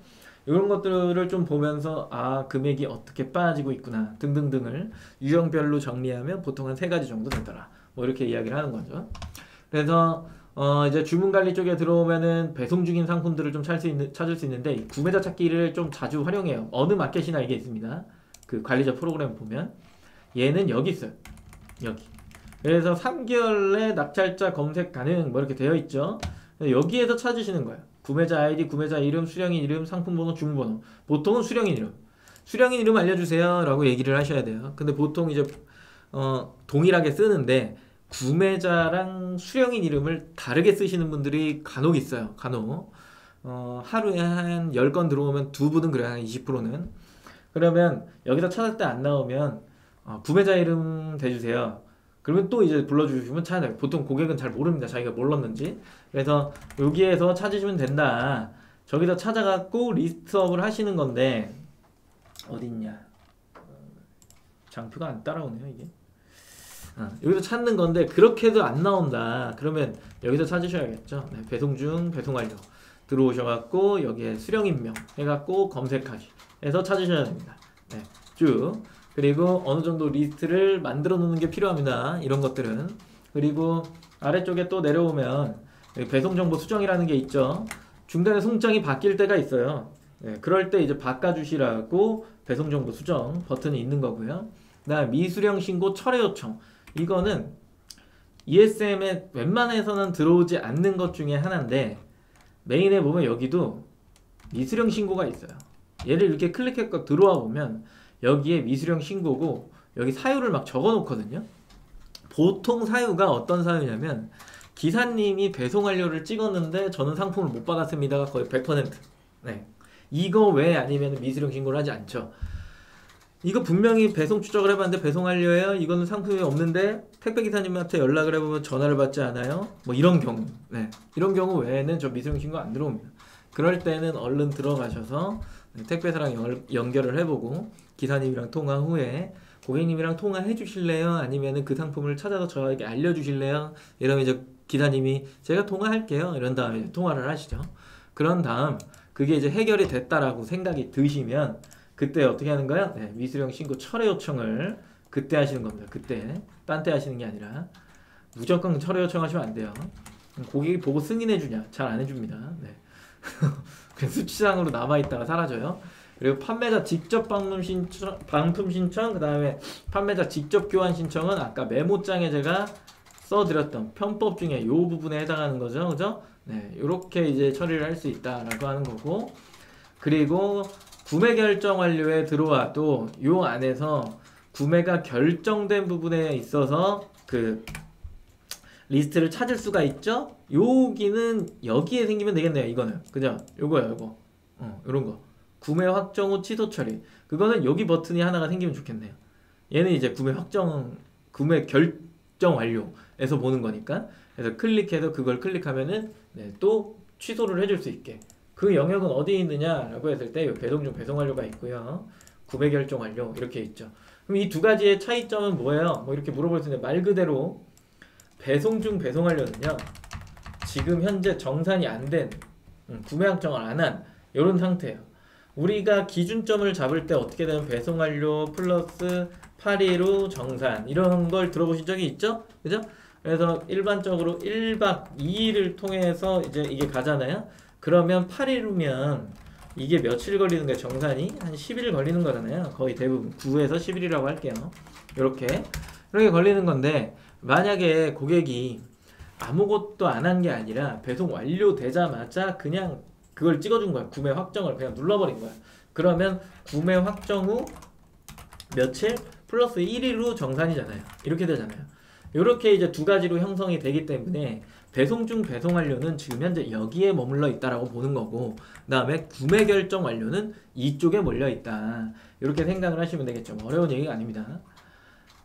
이런 것들을 좀 보면서 금액이 어떻게 빠지고 있구나 등등등을 유형별로 정리하면 보통 한 3가지 정도 되더라 뭐 이렇게 이야기를 하는 거죠. 그래서 이제 주문관리 쪽에 들어오면은 배송 중인 상품들을 좀 찾을 수 있는데 이 구매자 찾기를 좀 자주 활용해요. 어느 마켓이나 이게 있습니다. 그 관리자 프로그램 보면 얘는 여기 있어요. 여기. 그래서 3개월 내 낙찰자 검색 가능 뭐 이렇게 되어 있죠. 여기에서 찾으시는 거예요. 구매자 아이디, 구매자 이름, 수령인 이름, 상품 번호, 주문 번호. 보통은 수령인 이름. 수령인 이름 알려주세요 라고 얘기를 하셔야 돼요. 근데 보통 이제 동일하게 쓰는데 구매자랑 수령인 이름을 다르게 쓰시는 분들이 간혹 있어요. 간혹. 하루에 한 10건 들어오면 2분은 그래요. 한 20%는. 그러면 여기서 찾을 때 안 나오면 구매자 이름 대주세요. 그러면 또 이제 불러주시면 찾아요. 보통 고객은 잘 모릅니다. 자기가 뭘 넣었는지. 그래서 여기에서 찾으시면 된다. 저기서 찾아갖고 리스트업을 하시는 건데 어딨냐? 장표가 안 따라오네요 이게. 여기서 찾는 건데 그렇게도 안 나온다. 그러면 여기서 찾으셔야겠죠. 네, 배송 중, 배송 완료. 들어오셔갖고 여기에 수령인명 해갖고 검색하기 해서 찾으셔야 됩니다. 네, 쭉. 그리고 어느 정도 리스트를 만들어 놓는 게 필요합니다. 이런 것들은. 그리고 아래쪽에 또 내려오면 배송 정보 수정이라는 게 있죠. 중간에 송장이 바뀔 때가 있어요. 네, 그럴 때 이제 바꿔주시라고 배송 정보 수정 버튼이 있는 거고요. 그다음 미수령 신고 철회 요청. 이거는 ESM에 웬만해서는 들어오지 않는 것 중에 하나인데 메인에 보면 여기도 미수령 신고가 있어요. 얘를 이렇게 클릭해서 들어와 보면 여기에 미수령 신고고 여기 사유를 막 적어 놓거든요. 보통 사유가 어떤 사유냐면 기사님이 배송 완료를 찍었는데 저는 상품을 못 받았습니다가 거의 100%. 네. 이거 외에 아니면 미수령 신고를 하지 않죠. 이거 분명히 배송 추적을 해봤는데 배송 완료예요. 이거는 상품이 없는데 택배기사님한테 연락을 해보면 전화를 받지 않아요. 뭐 이런 경우. 네. 이런 경우 외에는 저 미수령 신고 안 들어옵니다. 그럴 때는 얼른 들어가셔서 택배사랑 연결을 해보고 기사님이랑 통화 후에 고객님이랑 통화해 주실래요? 아니면 그 상품을 찾아서 저에게 알려주실래요? 이러면 이제 기사님이 제가 통화할게요. 이런 다음에 통화를 하시죠. 그런 다음 그게 이제 해결이 됐다라고 생각이 드시면 그때 어떻게 하는 거야? 네, 미수령 신고 철회 요청을 그때 하시는 겁니다. 그때 딴 때 하시는 게 아니라 무조건 철회 요청하시면 안 돼요. 고객이 보고 승인해 주냐? 잘 안 해줍니다. 네. 수치상으로 남아있다가 사라져요. 그리고 판매자 직접 방품 신청, 그 다음에 판매자 직접 교환 신청은 아까 메모장에 제가 써드렸던 편법 중에 이 부분에 해당하는 거죠. 그죠? 네, 이렇게 이제 처리를 할 수 있다라고 하는 거고, 그리고 구매 결정 완료에 들어와도 이 안에서 구매가 결정된 부분에 있어서 그 리스트를 찾을 수가 있죠. 여기는 여기에 생기면 되겠네요. 이거는 그죠? 요거요, 요거. 요런 거. 구매 확정 후 취소 처리. 그거는 여기 버튼이 하나가 생기면 좋겠네요. 얘는 이제 구매 결정 완료에서 보는 거니까. 그래서 클릭해서 그걸 클릭하면은 네, 또 취소를 해줄 수 있게. 그 영역은 어디에 있느냐라고 했을 때 배송 중 배송 완료가 있고요. 구매 결정 완료 이렇게 있죠. 그럼 이 두 가지의 차이점은 뭐예요? 뭐 이렇게 물어볼 수 있는데 말 그대로 배송 중 배송 완료는요. 지금 현재 정산이 안 된 구매 확정을 안 한 이런 상태예요. 우리가 기준점을 잡을 때 어떻게 되면 배송 완료 플러스 8일 후 정산 이런 걸 들어보신 적이 있죠? 그죠? 그래서 일반적으로 1박 2일을 통해서 이제 이게 가잖아요. 그러면 8일 후면 이게 며칠 걸리는 거예요? 정산이 한 10일 걸리는 거잖아요. 거의 대부분 9에서 10일이라고 할게요. 이렇게 걸리는 건데 만약에 고객이 아무것도 안 한 게 아니라 배송 완료되자마자 그냥 그걸 찍어준 거야. 구매 확정을 그냥 눌러버린 거야. 그러면 구매 확정 후 며칠 플러스 1일 후 정산이잖아요. 이렇게 되잖아요. 이렇게 이제 두 가지로 형성이 되기 때문에 배송 중 배송 완료는 지금 현재 여기에 머물러 있다라고 보는 거고, 그 다음에 구매 결정 완료는 이쪽에 몰려 있다. 이렇게 생각을 하시면 되겠죠. 어려운 얘기가 아닙니다.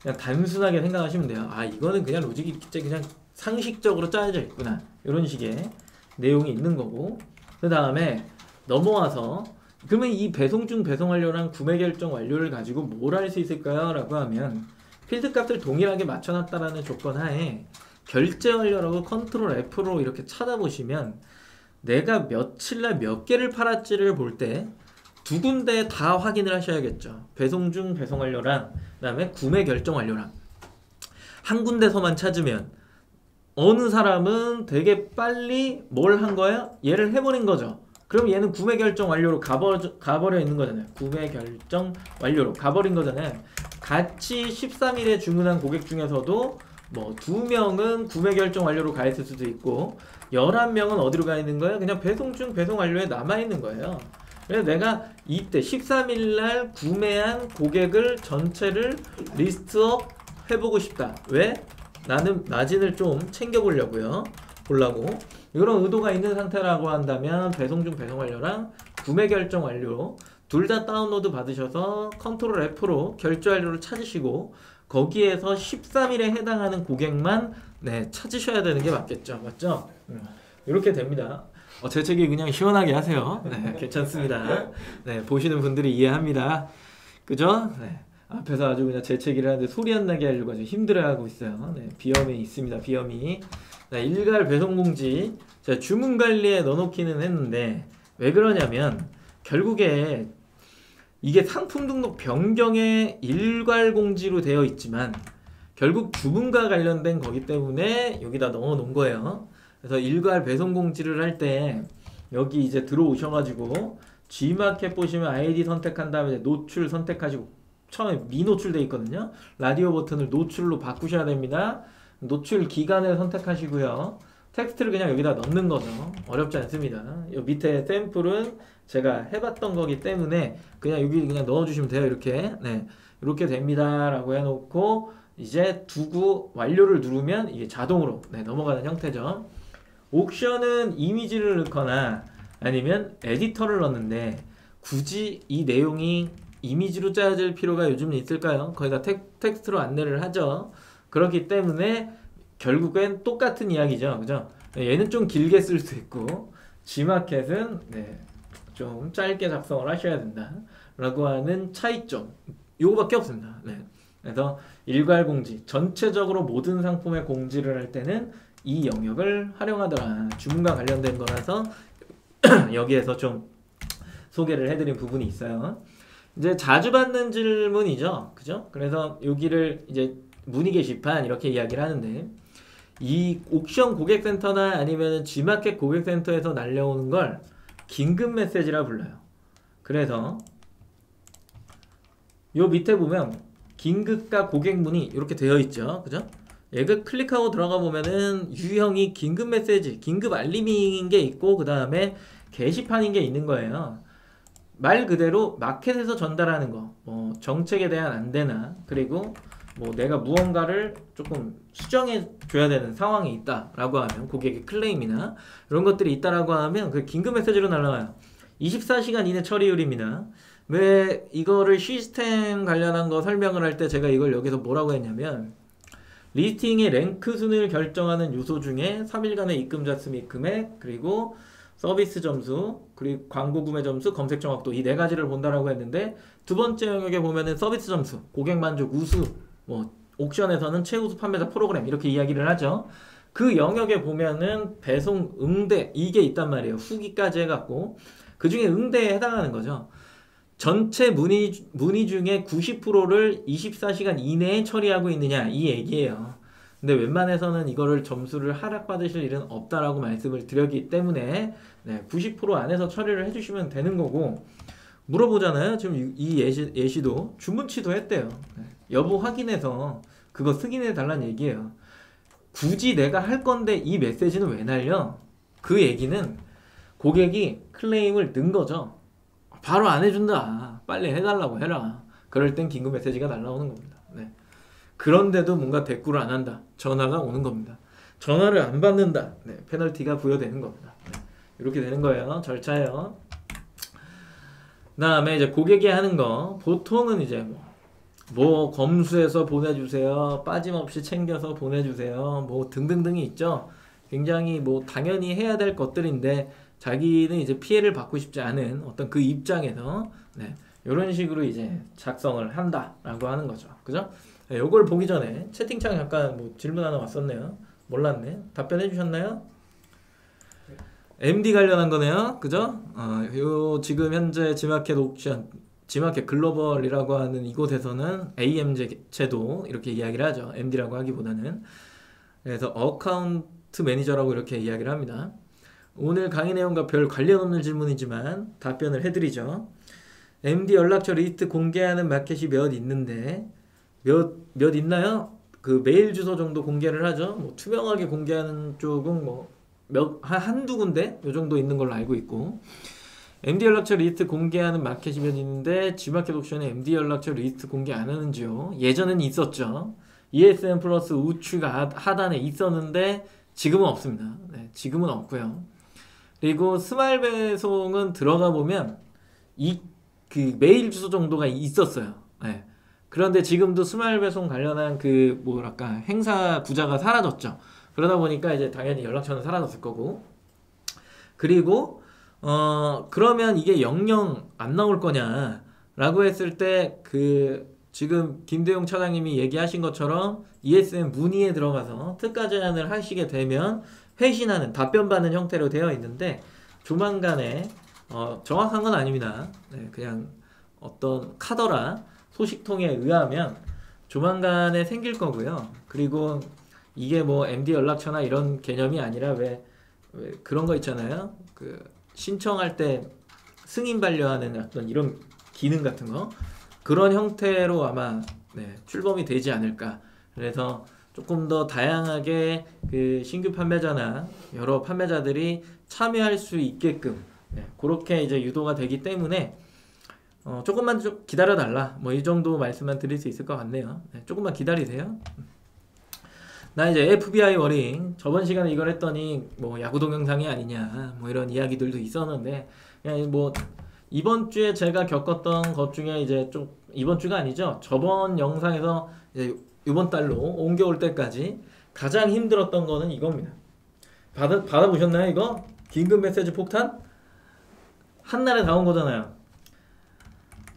그냥 단순하게 생각하시면 돼요. 아, 이거는 그냥 로직이 그냥 상식적으로 짜여져 있구나. 이런 식의 내용이 있는 거고, 그 다음에 넘어와서 그러면 이 배송 중 배송 완료랑 구매 결정 완료를 가지고 뭘 할 수 있을까요? 라고 하면 필드 값을 동일하게 맞춰놨다라는 조건 하에 결제 완료라고 컨트롤 F로 이렇게 찾아보시면 내가 며칠날 몇 개를 팔았지를 볼 때 두 군데 다 확인을 하셔야겠죠. 배송 중 배송 완료랑 그 다음에 구매 결정 완료랑 한 군데서만 찾으면 어느 사람은 되게 빨리 뭘 한 거야? 얘를 해버린 거죠. 그럼 얘는 구매 결정 완료로 가버려 있는 거잖아요. 구매 결정 완료로 가버린 거잖아요. 같이 13일에 주문한 고객 중에서도 뭐 2명은 구매 결정 완료로 가 있을 수도 있고 11명은 어디로 가 있는 거예요? 그냥 배송 중 배송 완료에 남아 있는 거예요. 그래서 내가 이때 13일날 구매한 고객을 전체를 리스트업 해보고 싶다. 왜? 나는 마진을 좀 챙겨보려고 이런 의도가 있는 상태라고 한다면 배송 중 배송 완료랑 구매 결정 완료 둘 다 다운로드 받으셔서 컨트롤 F로 결제 완료를 찾으시고 거기에서 13일에 해당하는 고객만 찾으셔야 되는 게 맞겠죠. 맞죠? 이렇게 됩니다. 재채기 그냥 시원하게 하세요. 네, 괜찮습니다. 네, 보시는 분들이 이해합니다. 그죠? 네. 앞에서 아주 그냥 재채기를 하는데 소리 안 나게 하려고 아주 힘들어하고 있어요. 네, 비염이 있습니다. 비염이. 네, 일괄 배송 공지 제가 주문 관리에 넣어놓기는 했는데 왜 그러냐면 결국에 이게 상품 등록 변경의 일괄 공지로 되어 있지만 결국 주문과 관련된 거기 때문에 여기다 넣어 놓은 거예요. 그래서 일괄 배송 공지를 할 때 여기 이제 들어오셔가지고 G마켓 보시면 아이디 선택한 다음에 노출 선택하시고 처음에 미노출돼 있거든요. 라디오 버튼을 노출로 바꾸셔야 됩니다. 노출 기간을 선택하시고요. 텍스트를 그냥 여기다 넣는 거죠. 어렵지 않습니다. 이 밑에 샘플은 제가 해봤던 거기 때문에 그냥 여기 그냥 넣어주시면 돼요. 이렇게 이렇게 됩니다 라고 해놓고 이제 두고 완료를 누르면 이게 자동으로 넘어가는 형태죠. 옥션은 이미지를 넣거나 아니면 에디터를 넣는데 굳이 이 내용이 이미지로 짜여질 필요가 요즘은 있을까요? 거의 다 텍스트로 안내를 하죠. 그렇기 때문에 결국엔 똑같은 이야기죠. 그죠? 얘는 좀 길게 쓸 수 있고 G마켓은 좀 짧게 작성을 하셔야 된다 라고 하는 차이점 요거밖에 없습니다. 그래서 일괄 공지 전체적으로 모든 상품의 공지를 할 때는 이 영역을 활용하더라. 주문과 관련된 거라서 여기에서 좀 소개를 해드린 부분이 있어요. 이제 자주 받는 질문이죠. 그죠? 그래서 여기를 이제 문의 게시판 이렇게 이야기를 하는데 이 옥션 고객센터나 아니면 G마켓 고객센터에서 날려오는 걸 긴급 메시지라 불러요. 그래서 요 밑에 보면 긴급과 고객 문의 이렇게 되어 있죠. 그죠? 얘가 클릭하고 들어가 보면은 유형이 긴급 메시지, 긴급 알림인 게 있고 그 다음에 게시판인 게 있는 거예요. 말 그대로 마켓에서 전달하는 거, 뭐 정책에 대한 안대나 그리고 뭐 내가 무언가를 조금 수정해 줘야 되는 상황이 있다라고 하면 고객의 클레임이나 이런 것들이 있다라고 하면 그 긴급 메시지로 날라와요. 24시간 이내 처리율입니다. 왜 이거를 시스템 관련한 거 설명을 할 때 제가 이걸 여기서 뭐라고 했냐면 리스팅의 랭크 순을 결정하는 요소 중에 3일간의 입금 자스 및 금액, 그리고 서비스 점수, 그리고 광고 구매 점수, 검색 정확도, 이 네 가지를 본다라고 했는데, 두 번째 영역에 보면은 서비스 점수, 고객 만족 우수, 뭐 옥션에서는 최우수 판매자 프로그램, 이렇게 이야기를 하죠. 그 영역에 보면은 배송 응대, 이게 있단 말이에요. 후기까지 해갖고 그 중에 응대에 해당하는 거죠. 전체 문의 중에 90%를 24시간 이내에 처리하고 있느냐, 이 얘기예요. 근데 웬만해서는 이거를 점수를 하락받으실 일은 없다라고 말씀을 드렸기 때문에 90% 안에서 처리를 해주시면 되는 거고, 물어보잖아요. 지금 이 예시도 주문치도 했대요. 여부 확인해서 그거 승인해 달라는 얘기예요. 굳이 내가 할 건데 이 메시지는 왜 날려? 그 얘기는 고객이 클레임을 넣은 거죠. 바로 안 해준다, 빨리 해달라고 해라. 그럴 땐 긴급 메시지가 날라오는 겁니다. 그런데도 뭔가 대꾸를 안 한다, 전화가 오는 겁니다. 전화를 안 받는다, 페널티가 부여되는 겁니다. 이렇게 되는 거예요. 절차예요. 그 다음에 이제 고객이 하는 거, 보통은 이제 뭐 검수해서 보내주세요, 빠짐없이 챙겨서 보내주세요, 뭐 등등등이 있죠. 굉장히 뭐 당연히 해야 될 것들인데 자기는 이제 피해를 받고 싶지 않은 어떤 그 입장에서 이런 식으로 이제 작성을 한다라고 하는 거죠. 그죠? 요걸 보기 전에 채팅창 잠깐 뭐 질문 하나 왔었네요. 몰랐네. 답변해 주셨나요? MD 관련한 거네요. 그죠? 요 지금 현재 지마켓 옥션, 지마켓 글로벌이라고 하는 이곳에서는 AM 제도 이렇게 이야기를 하죠. MD라고 하기보다는. 그래서 어카운트 매니저라고 이렇게 이야기를 합니다. 오늘 강의 내용과 별 관련 없는 질문이지만 답변을 해드리죠. MD 연락처 리스트 공개하는 마켓이 몇 있는데 몇 있나요? 그 메일 주소 정도 공개를 하죠. 뭐 투명하게 공개하는 쪽은 뭐 한두 군데 요 정도 있는 걸로 알고 있고, MD 연락처 리스트 공개하는 마켓이 몇 있는데 G마켓 옥션에 MD 연락처 리스트 공개 안 하는지요? 예전에는 있었죠. ESN 플러스 우측 하단에 있었는데 지금은 없습니다. 지금은 없고요. 그리고 스마일 배송은 들어가 보면 그 메일 주소 정도가 있었어요. 그런데 지금도 스마일 배송 관련한 그 뭐랄까 행사 구자가 사라졌죠. 그러다 보니까 이제 당연히 연락처는 사라졌을 거고, 그리고 그러면 이게 영영 안 나올 거냐라고 했을 때 그 지금 김대용 차장님이 얘기하신 것처럼 ESN 문의에 들어가서 특가 제안을 하시게 되면 회신하는, 답변받는 형태로 되어 있는데, 조만간에 정확한 건 아닙니다. 그냥 어떤 카더라 소식통에 의하면 조만간에 생길 거고요. 그리고 이게 뭐 MD 연락처나 이런 개념이 아니라 왜 그런 거 있잖아요. 그 신청할 때 승인 반려하는 어떤 이런 기능 같은 거, 그런 형태로 아마 출범이 되지 않을까. 그래서 조금 더 다양하게 그 신규 판매자나 여러 판매자들이 참여할 수 있게끔 그렇게 이제 유도가 되기 때문에 조금만 좀 기다려 달라, 뭐 이 정도 말씀만 드릴 수 있을 것 같네요. 조금만 기다리세요. 나 이제 FBI 워링, 저번 시간에 이걸 했더니 뭐 야구 동영상이 아니냐 뭐 이런 이야기들도 있었는데, 그냥 뭐 이번 주에 제가 겪었던 것 중에 이제 좀, 이번 주가 아니죠, 저번 영상에서 이제 이번 달로 옮겨올 때까지 가장 힘들었던 거는 이겁니다. 받아보셨나요 이거? 긴급 메시지 폭탄? 한날에 다 온 거잖아요.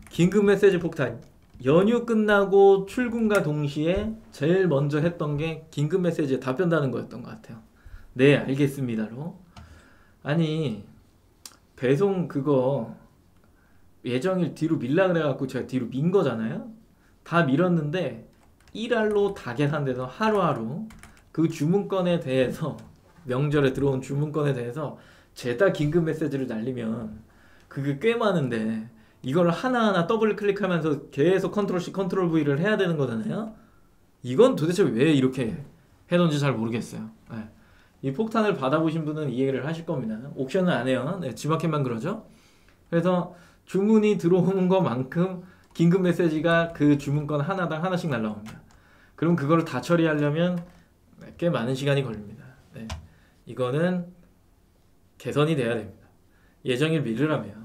긴급 메시지 폭탄. 연휴 끝나고 출근과 동시에 제일 먼저 했던 게 긴급 메시지에 답변다는 거였던 것 같아요. 네, 알겠습니다로. 아니, 배송 그거 예정일 뒤로 밀라 그래갖고 제가 뒤로 민 거잖아요. 다 밀었는데 일할로 다 계산돼서 하루하루 그 주문건에 대해서, 명절에 들어온 주문건에 대해서 죄다 긴급 메시지를 날리면 그게 꽤 많은데 이걸 하나하나 더블 클릭하면서 계속 컨트롤 C 컨트롤 V를 해야 되는 거잖아요. 이건 도대체 왜 이렇게 해놓은지 잘 모르겠어요. 이 폭탄을 받아보신 분은 이해를 하실 겁니다. 옥션은 안 해요. G마켓만 그러죠. 그래서 주문이 들어오는 것만큼 긴급 메시지가 그 주문건 하나당 하나씩 날라옵니다. 그럼 그걸 다 처리하려면 꽤 많은 시간이 걸립니다. 이거는 개선이 돼야 됩니다. 예정일 미루라며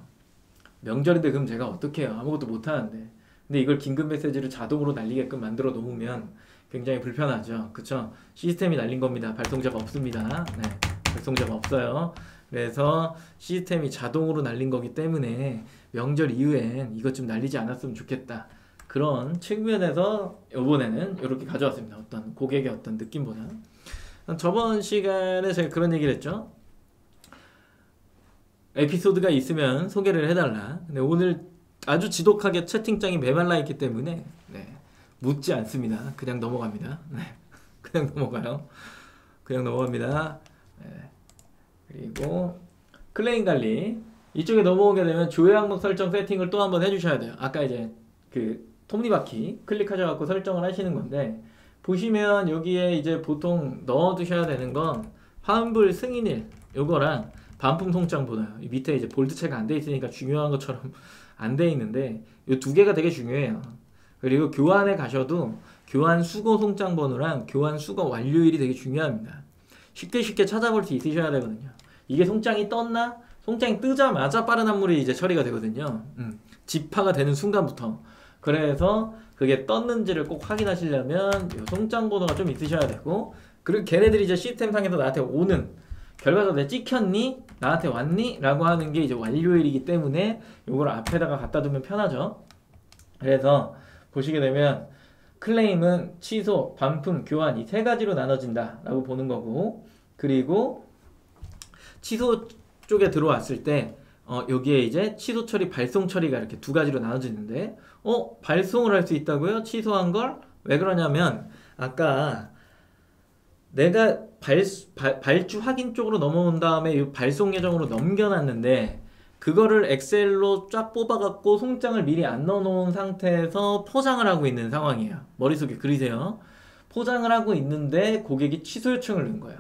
명절인데 그럼 제가 어떻게 해요? 아무것도 못하는데. 근데 이걸 긴급 메시지를 자동으로 날리게끔 만들어 놓으면 굉장히 불편하죠. 그쵸? 시스템이 날린 겁니다. 발송자가 없습니다. 네, 발송자가 없어요. 그래서 시스템이 자동으로 날린 거기 때문에 명절 이후엔 이것 좀 날리지 않았으면 좋겠다. 그런 측면에서 이번에는 이렇게 가져왔습니다. 어떤 고객의 어떤 느낌보다. 저번 시간에 제가 그런 얘기를 했죠. 에피소드가 있으면 소개를 해달라. 근데 오늘 아주 지독하게 채팅창이 메말라 있기 때문에 네, 묻지 않습니다. 그냥 넘어갑니다. 네, 그냥 넘어가요. 그냥 넘어갑니다. 네. 그리고 클레임 관리 이쪽에 넘어오게 되면 조회 항목 설정 세팅을 또 한번 해주셔야 돼요. 아까 이제 그 톱니바퀴 클릭하셔갖고 설정을 하시는 건데 보시면 여기에 이제 보통 넣어두셔야 되는 건 환불 승인일 요거랑 반품 송장 번호요. 이 밑에 이제 볼드체가 안 돼 있으니까 중요한 것처럼 안 돼 있는데 이 두 개가 되게 중요해요. 그리고 교환에 가셔도 교환 수거 송장 번호랑 교환 수거 완료일이 되게 중요합니다. 쉽게 찾아볼 수 있으셔야 되거든요. 이게 송장이 떴나? 송장이 뜨자마자 빠른 환불이 이제 처리가 되거든요. 집화가 되는 순간부터. 그래서 그게 떴는지를 꼭 확인하시려면 이 송장 번호가 좀 있으셔야 되고 그리고 걔네들이 이제 시스템상에서 나한테 오는 결과가 내 찍혔니? 나한테 왔니? 라고 하는 게 이제 완료일이기 때문에 이걸 앞에다가 갖다 두면 편하죠. 그래서 보시게 되면 클레임은 취소, 반품, 교환 이 세 가지로 나눠진다 라고 보는 거고 그리고 취소 쪽에 들어왔을 때 여기에 이제 취소 처리, 발송 처리가 이렇게 두 가지로 나눠지는데 발송을 할 수 있다고요? 취소한 걸? 왜 그러냐면 아까 내가 발주 확인 쪽으로 넘어온 다음에 이 발송 예정으로 넘겨놨는데 그거를 엑셀로 쫙 뽑아갖고 송장을 미리 안 넣어놓은 상태에서 포장을 하고 있는 상황이에요. 머릿속에 그리세요. 포장을 하고 있는데 고객이 취소 요청을 넣은 거예요.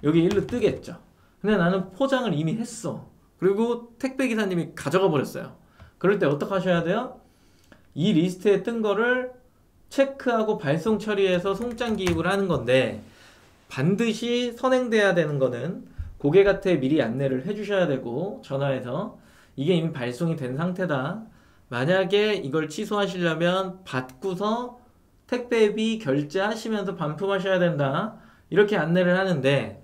여기 일로 뜨겠죠. 근데 나는 포장을 이미 했어. 그리고 택배기사님이 가져가 버렸어요. 그럴 때 어떻게 하셔야 돼요? 이 리스트에 뜬 거를 체크하고 발송 처리해서 송장 기입을 하는 건데 반드시 선행돼야 되는 거는 고객한테 미리 안내를 해주셔야 되고 전화해서 이게 이미 발송이 된 상태다. 만약에 이걸 취소하시려면 받고서 택배비 결제하시면서 반품하셔야 된다. 이렇게 안내를 하는데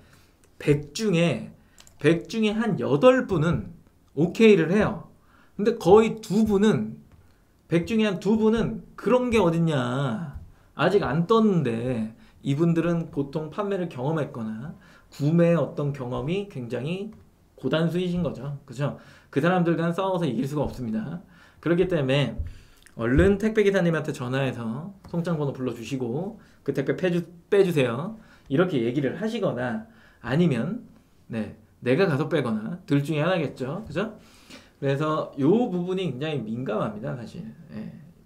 100 중에 한 8분은 오케이를 해요. 근데 거의 2분은 100 중에 한 2분은 그런 게 어딨냐. 아직 안 떴는데 이분들은 보통 판매를 경험했거나 구매의 어떤 경험이 굉장히 고단수이신 거죠. 그죠? 그 사람들과는 싸워서 이길 수가 없습니다. 그렇기 때문에 얼른 택배기사님한테 전화해서 송장번호 불러주시고 그 택배 빼주세요. 이렇게 얘기를 하시거나 아니면 내가 가서 빼거나 둘 중에 하나겠죠. 그죠? 그래서 이 부분이 굉장히 민감합니다. 사실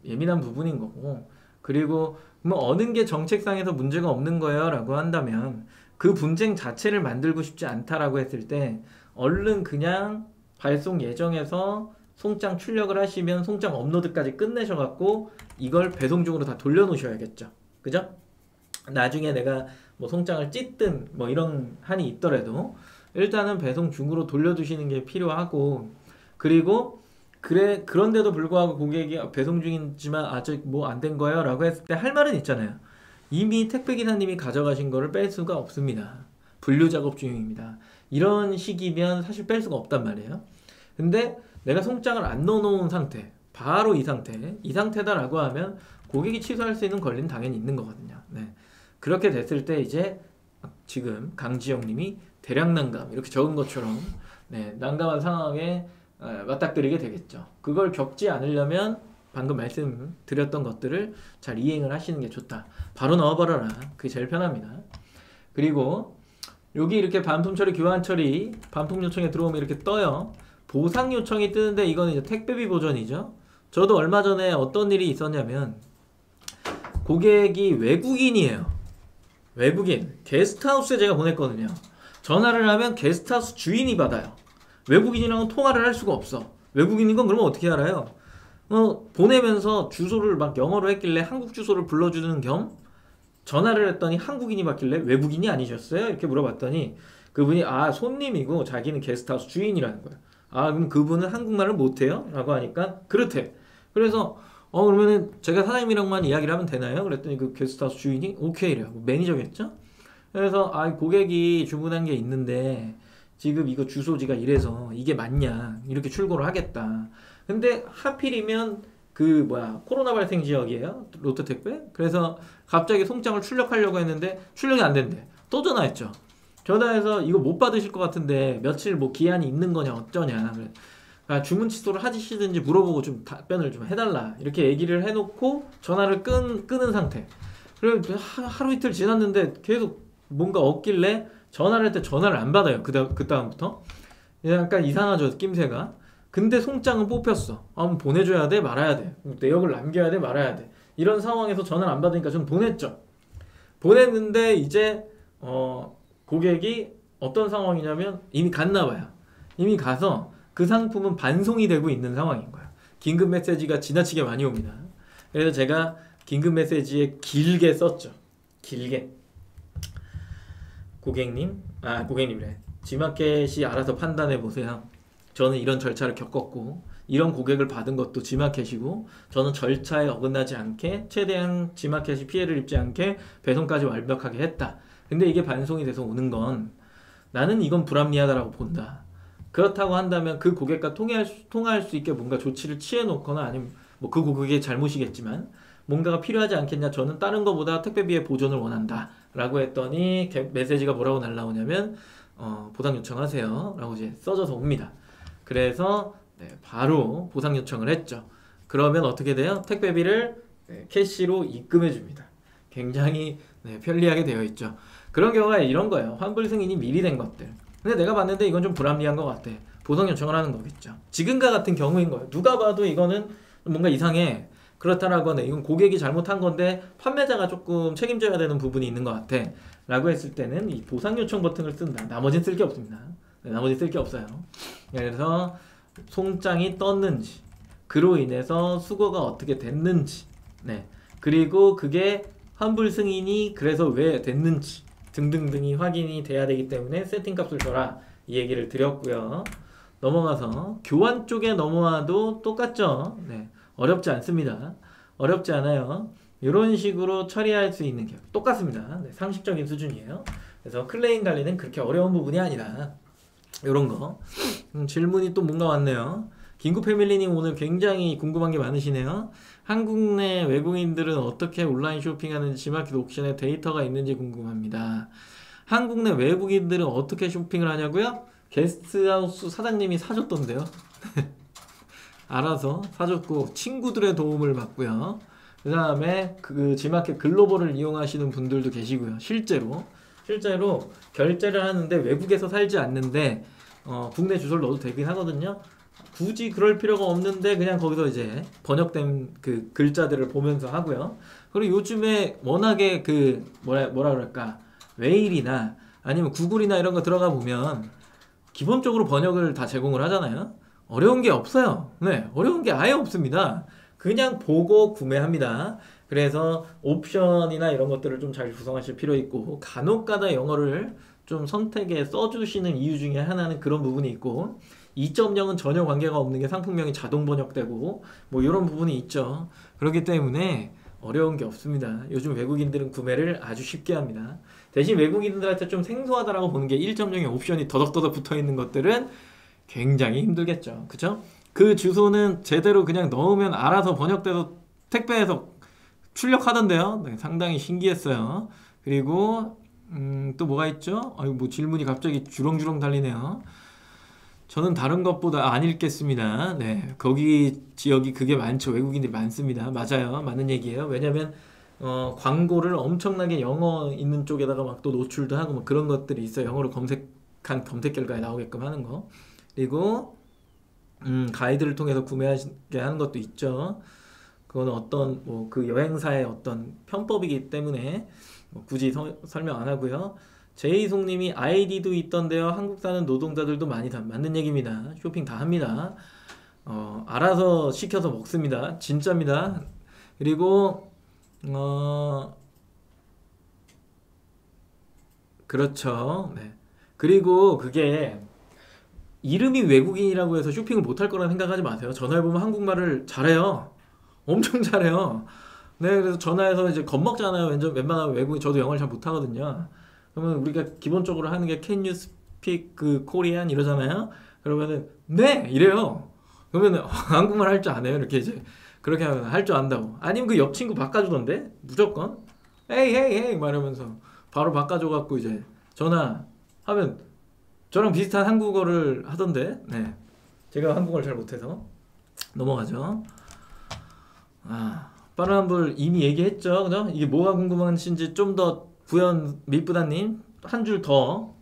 예민한 부분인 거고 그리고 뭐 어느 게 정책상에서 문제가 없는 거예요 라고 한다면 그 분쟁 자체를 만들고 싶지 않다라고 했을 때 얼른 그냥 발송 예정에서 송장 출력을 하시면 송장 업로드까지 끝내셔갖고 이걸 배송 중으로 다 돌려놓으셔야겠죠. 그죠? 나중에 내가 뭐 송장을 찢든 뭐 이런 한이 있더라도 일단은 배송 중으로 돌려두시는 게 필요하고 그리고 그런데도 불구하고 고객이 배송 중이지만 아직 뭐 안 된 거예요 라고 했을 때 할 말은 있잖아요. 이미 택배기사님이 가져가신 거를 뺄 수가 없습니다. 분류 작업 중입니다. 이런 식이면 사실 뺄 수가 없단 말이에요. 근데 내가 송장을 안 넣어놓은 상태 바로 이 상태다라고 하면 고객이 취소할 수 있는 권리는 당연히 있는 거거든요. 그렇게 됐을 때 이제 지금 강지영님이 대량 난감 이렇게 적은 것처럼 난감한 상황에 맞닥뜨리게 되겠죠. 그걸 겪지 않으려면 방금 말씀드렸던 것들을 잘 이행을 하시는 게 좋다. 바로 넣어버려라. 그게 제일 편합니다. 그리고 여기 이렇게 반품 처리, 교환 처리, 반품 요청에 들어오면 이렇게 떠요. 보상 요청이 뜨는데 이거는 이제 택배비 보전이죠. 저도 얼마 전에 어떤 일이 있었냐면 고객이 외국인이에요. 외국인. 게스트하우스에 제가 보냈거든요. 전화를 하면 게스트하우스 주인이 받아요. 외국인이랑은 통화를 할 수가 없어. 외국인인 건 그러면 어떻게 알아요? 보내면서 주소를 막 영어로 했길래 한국 주소를 불러주는 겸 전화를 했더니 한국인이 받길래 외국인이 아니셨어요? 이렇게 물어봤더니 그분이 손님이고 자기는 게스트하우스 주인이라는 거예요. 아 그럼 그분은 한국말을 못해요? 라고 하니까 그렇대. 그래서 그러면은 제가 사장님이랑만 이야기를 하면 되나요? 그랬더니 그 게스트하우스 주인이 오케이래요. 매니저겠죠? 그래서 아 고객이 주문한 게 있는데 지금 이거 주소지가 이래서 이게 맞냐 이렇게 출고를 하겠다. 근데 하필이면 그 뭐야 코로나 발생 지역이에요 롯데택배. 그래서 갑자기 송장을 출력하려고 했는데 출력이 안 된대. 또 전화했죠. 전화해서 이거 못 받으실 것 같은데 며칠 뭐 기한이 있는 거냐 어쩌냐. 그래. 아, 주문 취소를 하시든지 물어보고 좀 답변을 좀 해달라 이렇게 얘기를 해놓고 전화를 끄는 상태. 그리고 하루 이틀 지났는데 계속 뭔가 없길래 전화를 할 때 전화를 안 받아요. 그 다음부터 약간 이상하죠 낌새가. 근데 송장은 뽑혔어. 아, 그럼 보내줘야 돼 말아야 돼. 내역을 남겨야 돼 말아야 돼. 이런 상황에서 전화를 안 받으니까 좀 보냈죠. 보냈는데 이제 고객이 어떤 상황이냐면 이미 갔나 봐요. 이미 가서 그 상품은 반송이 되고 있는 상황인 거야. 긴급 메시지가 지나치게 많이 옵니다. 그래서 제가 긴급 메시지에 길게 썼죠. 길게. 고객님이래. G마켓이 알아서 판단해 보세요. 저는 이런 절차를 겪었고 이런 고객을 받은 것도 G마켓이고 저는 절차에 어긋나지 않게 최대한 G마켓이 피해를 입지 않게 배송까지 완벽하게 했다. 근데 이게 반송이 돼서 오는 건 나는 이건 불합리하다라고 본다. 그렇다고 한다면 그 고객과 통화할 수 있게 뭔가 조치를 취해 놓거나 아니면 뭐 그 고객의 잘못이겠지만 뭔가가 필요하지 않겠냐. 저는 다른 것보다 택배비의 보존을 원한다 라고 했더니 메시지가 뭐라고 날라오냐면 보상 요청하세요 라고 이제 써져서 옵니다. 그래서 바로 보상 요청을 했죠. 그러면 어떻게 돼요? 택배비를 캐시로 입금해 줍니다. 굉장히 편리하게 되어 있죠. 그런 경우가 이런 거예요. 환불 승인이 미리 된 것들. 근데 내가 봤는데 이건 좀 불합리한 것 같아. 보상 요청을 하는 거겠죠. 지금과 같은 경우인 거예요. 누가 봐도 이거는 뭔가 이상해. 그렇다라고 하네. 이건 고객이 잘못한 건데 판매자가 조금 책임져야 되는 부분이 있는 것 같아. 라고 했을 때는 이 보상 요청 버튼을 쓴다. 나머지는 쓸 게 없습니다. 나머지 쓸 게 없어요. 그래서 송장이 떴는지, 그로 인해서 수거가 어떻게 됐는지, 그리고 그게 환불 승인이 그래서 왜 됐는지 등등등이 확인이 돼야 되기 때문에 세팅값을 줘라 이 얘기를 드렸고요. 넘어가서 교환 쪽에 넘어와도 똑같죠. 어렵지 않습니다. 어렵지 않아요. 이런 식으로 처리할 수 있는 게 똑같습니다. 상식적인 수준이에요. 그래서 클레임 관리는 그렇게 어려운 부분이 아니다. 이런 거. 질문이 또 뭔가 왔네요. 긴급 패밀리님 오늘 굉장히 궁금한 게 많으시네요. 한국 내 외국인들은 어떻게 온라인 쇼핑하는지 G마켓 옥션에 데이터가 있는지 궁금합니다. 한국 내 외국인들은 어떻게 쇼핑을 하냐고요? 게스트하우스 사장님이 사줬던데요. 알아서 사줬고 친구들의 도움을 받고요. 그 다음에 그 G마켓 글로벌을 이용하시는 분들도 계시고요. 실제로 결제를 하는데 외국에서 살지 않는데 국내 주소를 넣어도 되긴 하거든요. 굳이 그럴 필요가 없는데 그냥 거기서 이제 번역된 그 글자들을 보면서 하고요. 그리고 요즘에 워낙에 그 뭐라 그럴까 웨일이나 아니면 구글이나 이런 거 들어가 보면 기본적으로 번역을 다 제공을 하잖아요. 어려운 게 없어요. 어려운 게 아예 없습니다. 그냥 보고 구매합니다. 그래서 옵션이나 이런 것들을 좀 잘 구성하실 필요 있고 간혹가다 영어를 좀 선택에 써주시는 이유 중에 하나는 그런 부분이 있고 2.0은 전혀 관계가 없는 게 상품명이 자동 번역되고 뭐 이런 부분이 있죠. 그렇기 때문에 어려운 게 없습니다. 요즘 외국인들은 구매를 아주 쉽게 합니다. 대신 외국인들한테 좀 생소하다라고 보는 게 1.0의 옵션이 더덕더덕 붙어있는 것들은 굉장히 힘들겠죠. 그죠? 그 주소는 제대로 그냥 넣으면 알아서 번역돼서 택배에서 출력하던데요. 상당히 신기했어요. 그리고 또 뭐가 있죠? 뭐 질문이 갑자기 주렁주렁 달리네요. 저는 다른 것보다 안 읽겠습니다. 거기 지역이 그게 많죠. 외국인들이 많습니다. 맞아요. 맞는 얘기예요. 왜냐면 광고를 엄청나게 영어 있는 쪽에다가 막 또 노출도 하고 뭐 그런 것들이 있어요. 영어로 검색한 검색 결과에 나오게끔 하는 거. 그리고 가이드를 통해서 구매하게 하는 것도 있죠. 그거는 어떤 뭐 그 여행사의 어떤 편법이기 때문에 뭐 굳이 설명 안 하고요. 제이송님이 아이디도 있던데요. 한국 사는 노동자들도 많이 다 맞는 얘기입니다. 쇼핑 다 합니다. 알아서 시켜서 먹습니다. 진짜입니다. 그리고 그렇죠. 그리고 그게 이름이 외국인이라고 해서 쇼핑을 못할 거라는 생각하지 마세요. 전화해보면 한국말을 잘해요. 엄청 잘해요. 네, 그래서 전화해서 이제 겁먹잖아요. 웬만하면 외국인, 저도 영어를 잘 못하거든요. 그러면 우리가 기본적으로 하는 게 Can you speak 그 Korean 이러잖아요. 그러면은 네 이래요. 그러면은 한국말 할 줄 아네요. 이렇게 이제 그렇게 하면 할 줄 안다고. 아니면 그 옆 친구 바꿔주던데 무조건 헤이 헤이 헤이 말하면서 바로 바꿔줘갖고 이제 전화하면 저랑 비슷한 한국어를 하던데. 네, 제가 한국어를 잘 못해서 넘어가죠. 빠른 환불 이미 얘기했죠, 그죠? 이게 뭐가 궁금하신지 좀 더 부연 밀부다님 한 줄 더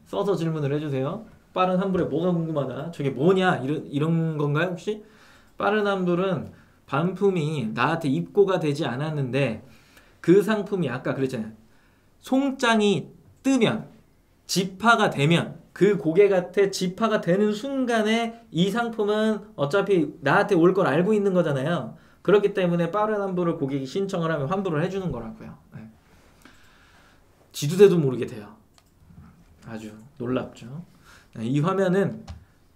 써서 질문을 해주세요. 빠른 환불에 뭐가 궁금하다, 저게 뭐냐, 이런 건가요 혹시? 빠른 환불은 반품이 나한테 입고가 되지 않았는데 그 상품이 아까 그랬잖아요. 송장이 뜨면, 지파가 되면, 그 고객한테 지파가 되는 순간에 이 상품은 어차피 나한테 올 걸 알고 있는 거잖아요. 그렇기 때문에 빠른 환불을 고객이 신청을 하면 환불을 해주는 거라고요. 네. 지도대도 모르게 돼요. 아주 놀랍죠. 네, 이 화면은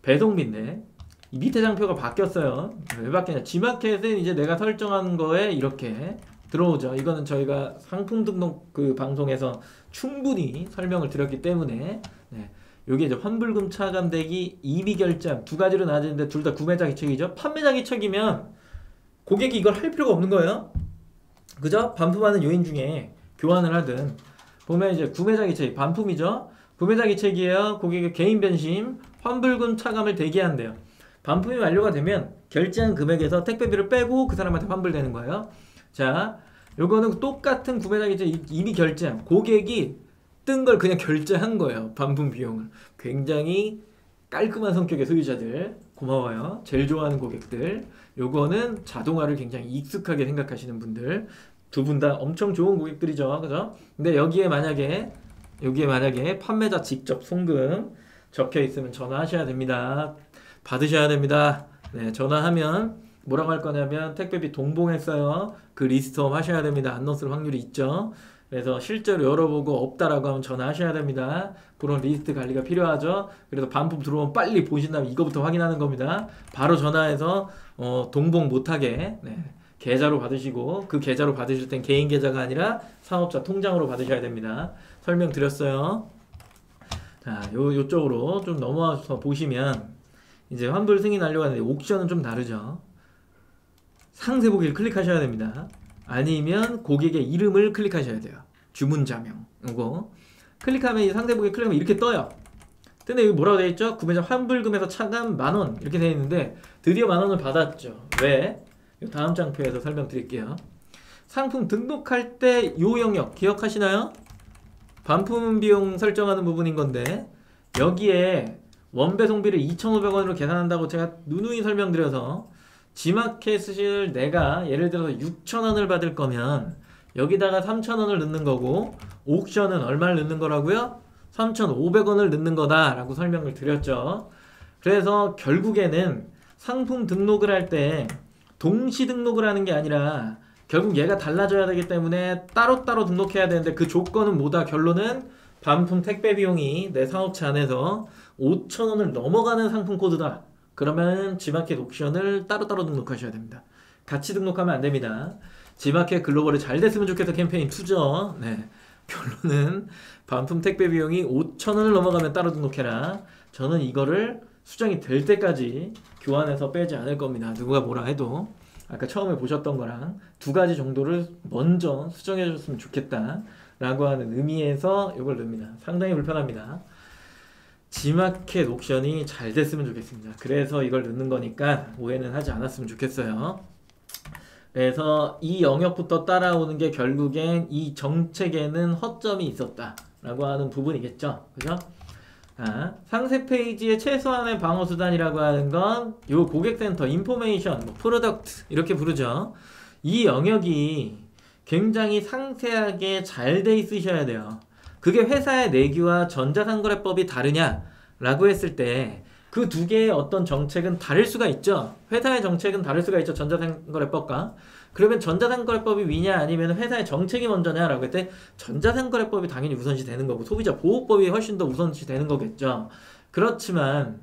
배송비인데 이 밑에 장표가 바뀌었어요. 왜 바뀌냐? G마켓은 이제 내가 설정한 거에 이렇게 들어오죠. 이거는 저희가 상품 등록 그 방송에서 충분히 설명을 드렸기 때문에 요게 이제 환불금 차감되기, 이미 결제함 두 가지로 나눠지는데 둘 다 구매자 기책이죠. 판매자 기책이면 고객이 이걸 할 필요가 없는 거예요. 그죠? 반품하는 요인 중에 교환을 하든 보면 이제 구매자 기책, 반품이죠. 구매자 기책이에요. 고객의 개인 변심, 환불금 차감을 대기한대요. 반품이 완료가 되면 결제한 금액에서 택배비를 빼고 그 사람한테 환불되는 거예요. 자, 요거는 똑같은 구매자 기책 이미 결제한 고객이 뜬 걸 그냥 결제한 거예요. 반품 비용을. 굉장히 깔끔한 성격의 소유자들 고마워요. 제일 좋아하는 고객들. 요거는 자동화를 굉장히 익숙하게 생각하시는 분들, 두 분 다 엄청 좋은 고객들이죠, 그죠? 근데 여기에 만약에 판매자 직접 송금 적혀 있으면 전화하셔야 됩니다. 받으셔야 됩니다. 네, 전화하면 뭐라고 할 거냐면 택배비 동봉했어요. 그 리스트업 하셔야 됩니다. 안 넣었을 확률이 있죠. 그래서 실제로 열어보고 없다라고 하면 전화하셔야 됩니다. 그런 리스트 관리가 필요하죠. 그래서 반품 들어오면 빨리 보신 다음에 이거부터 확인하는 겁니다. 바로 전화해서 동봉 못하게 계좌로 받으시고, 그 계좌로 받으실 땐 개인 계좌가 아니라 사업자 통장으로 받으셔야 됩니다. 설명드렸어요. 자, 요쪽으로 좀 넘어와서 보시면 이제 환불 승인 하려고 하는데 옥션은 좀 다르죠. 상세 보기를 클릭하셔야 됩니다. 아니면 고객의 이름을 클릭하셔야 돼요. 주문자명 이거 클릭하면 이 상세 보기 클릭하면 이렇게 떠요. 근데 여기 뭐라고 되어 있죠? 구매자 환불금에서 차감 10,000원 이렇게 되어 있는데 드디어 10,000원을 받았죠. 왜? 다음 장표에서 설명드릴게요. 상품 등록할 때 요 영역 기억하시나요? 반품 비용 설정하는 부분인 건데 여기에 원배송비를 2,500원으로 계산한다고 제가 누누이 설명드려서 G마켓을 내가 예를 들어서 6,000원을 받을 거면 여기다가 3,000원을 넣는 거고, 옥션은 얼마를 넣는 거라고요? 3,500원을 넣는 거다 라고 설명을 드렸죠. 그래서 결국에는 상품 등록을 할 때 동시 등록을 하는 게 아니라 결국 얘가 달라져야 되기 때문에 따로따로 등록해야 되는데 그 조건은 뭐다? 결론은 반품 택배 비용이 내 사업체 안에서 5,000원을 넘어가는 상품 코드다. 그러면 G마켓 옥션을 따로따로 등록하셔야 됩니다. 같이 등록하면 안 됩니다. G마켓 글로벌이 잘 됐으면 좋겠어 캠페인 2죠. 네. 결론은 반품 택배 비용이 5,000원을 넘어가면 따로 등록해라. 저는 이거를 수정이 될 때까지 교환해서 빼지 않을 겁니다. 누가 뭐라 해도 아까 처음에 보셨던 거랑 두 가지 정도를 먼저 수정해 줬으면 좋겠다 라고 하는 의미에서 이걸 넣습니다. 상당히 불편합니다. G마켓 옥션이 잘 됐으면 좋겠습니다. 그래서 이걸 넣는 거니까 오해는 하지 않았으면 좋겠어요. 그래서 이 영역부터 따라오는 게 결국엔 이 정책에는 허점이 있었다 라고 하는 부분이겠죠. 그죠? 상세 페이지의 최소한의 방어 수단이라고 하는 건 요 고객센터, 인포메이션, 프로덕트 이렇게 부르죠. 이 영역이 굉장히 상세하게 잘 돼 있으셔야 돼요. 그게 회사의 내규와 전자상거래법이 다르냐 라고 했을 때 그 두 개의 어떤 정책은 다를 수가 있죠. 회사의 정책은 다를 수가 있죠. 전자상거래법과. 그러면 전자상거래법이 위냐 아니면 회사의 정책이 먼저냐 라고 할 때 전자상거래법이 당연히 우선시 되는 거고 소비자 보호법이 훨씬 더 우선시 되는 거겠죠. 그렇지만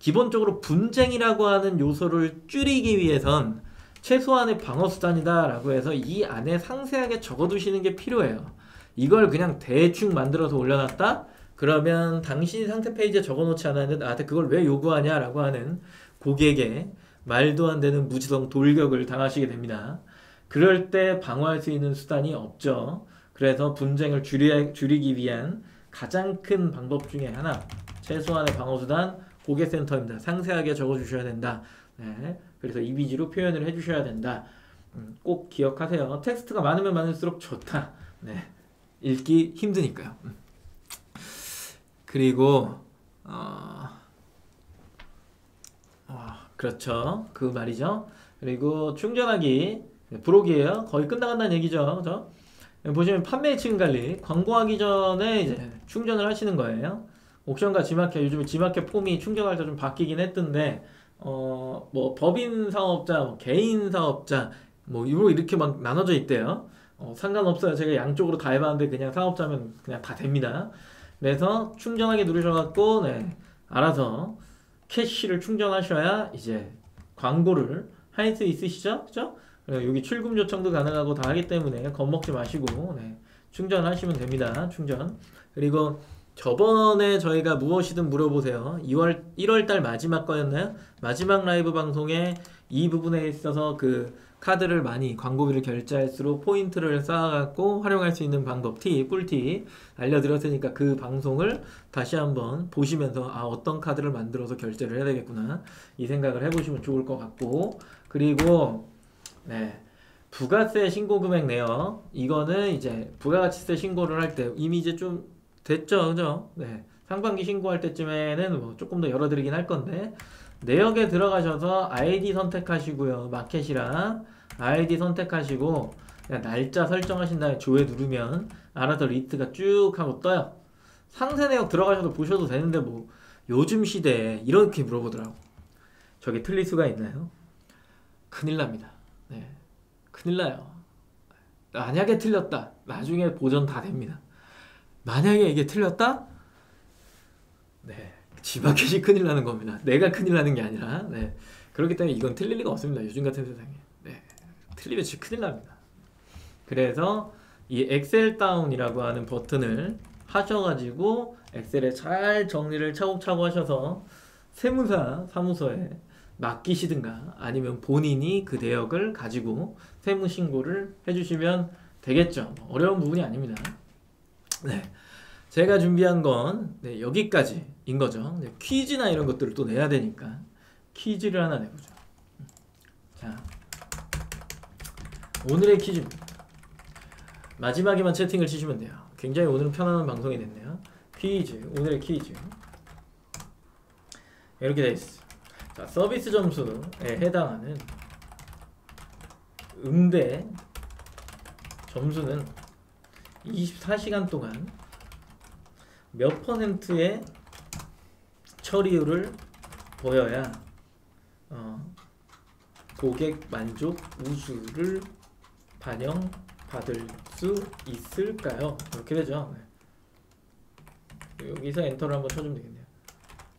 기본적으로 분쟁이라고 하는 요소를 줄이기 위해선 최소한의 방어수단이다 라고 해서 이 안에 상세하게 적어두시는 게 필요해요. 이걸 그냥 대충 만들어서 올려놨다? 그러면 당신이 상태 페이지에 적어놓지 않았는데 나한테 그걸 왜 요구하냐 라고 하는 고객의 말도 안 되는 무지성 돌격을 당하시게 됩니다. 그럴 때 방어할 수 있는 수단이 없죠. 그래서 분쟁을 줄이기 위한 가장 큰 방법 중에 하나, 최소한의 방어수단 고객센터입니다. 상세하게 적어주셔야 된다. 네, 그래서 이미지로 표현을 해주셔야 된다. 꼭 기억하세요. 텍스트가 많으면 많을수록 좋다. 네, 읽기 힘드니까요. 그리고 그렇죠. 그 말이죠. 그리고 충전하기 브록이에요. 거의 끝나간다는 얘기죠. 그죠? 보시면 판매 지금 관리 광고하기 전에 이제 충전을 하시는 거예요. 옥션과 지마켓, 요즘에 지마켓 폼이 충전할 때 좀 바뀌긴 했던데 뭐 법인 사업자, 뭐 개인 사업자 뭐 이렇게 막 나눠져 있대요. 상관없어요. 제가 양쪽으로 다 해봤는데 그냥 사업자면 그냥 다 됩니다. 그래서 충전하기 누르셔갖고 네, 알아서 캐시를 충전하셔야 이제 광고를 할 수 있으시죠? 그죠? 여기 출금 요청도 가능하고 다 하기 때문에 겁먹지 마시고 네, 충전하시면 됩니다. 충전. 그리고 저번에 저희가 무엇이든 물어보세요. 1월달 마지막 거였나요? 마지막 라이브 방송에 이 부분에 있어서 그 카드를 많이 광고비를 결제할수록 포인트를 쌓아갖고 활용할 수 있는 방법, 꿀팁 알려드렸으니까 그 방송을 다시 한번 보시면서 어떤 카드를 만들어서 결제를 해야 되겠구나 이 생각을 해보시면 좋을 것 같고, 그리고 네, 부가세 신고금액 내역, 이거는 이제 부가가치세 신고를 할 때 이미 이제 좀 됐죠, 그죠? 네, 상반기 신고할 때쯤에는 뭐 조금 더 열어드리긴 할 건데, 내역에 들어가셔서 아이디 선택하시고요. 마켓이랑 아이디 선택하시고 그냥 날짜 설정하신 다음에 조회 누르면 알아서 리스트가 쭉 하고 떠요. 상세 내역 들어가셔도 보셔도 되는데 뭐 요즘 시대에 이렇게 물어보더라고. 저게 틀릴 수가 있나요? 큰일 납니다. 네, 큰일 나요. 만약에 틀렸다, 나중에 보전 다 됩니다. 만약에 이게 틀렸다? 네, 지마켓이 큰일 나는 겁니다. 내가 큰일 나는 게 아니라. 네, 그렇기 때문에 이건 틀릴 리가 없습니다. 요즘 같은 세상에. 네, 틀리면 진짜 큰일 납니다. 그래서 이 엑셀 다운이라고 하는 버튼을 하셔가지고 엑셀에 잘 정리를 차곡차곡 하셔서 세무사 사무소에 맡기시든가 아니면 본인이 그 내역을 가지고 세무신고를 해주시면 되겠죠. 어려운 부분이 아닙니다. 네, 제가 준비한 건 네, 여기까지인 거죠. 네, 퀴즈나 이런 것들을 또 내야 되니까 퀴즈를 하나 내보죠. 자, 오늘의 퀴즈입니다. 마지막에만 채팅을 치시면 돼요. 굉장히 오늘은 편안한 방송이 됐네요. 퀴즈, 오늘의 퀴즈 이렇게 되어 있어요. 자, 서비스 점수에 해당하는 응대 점수는 24시간 동안 몇 %의 처리율을 보여야 고객 만족 우수를 반영받을 수 있을까요? 이렇게 되죠. 네. 여기서 엔터를 한번 쳐주면 되겠네요.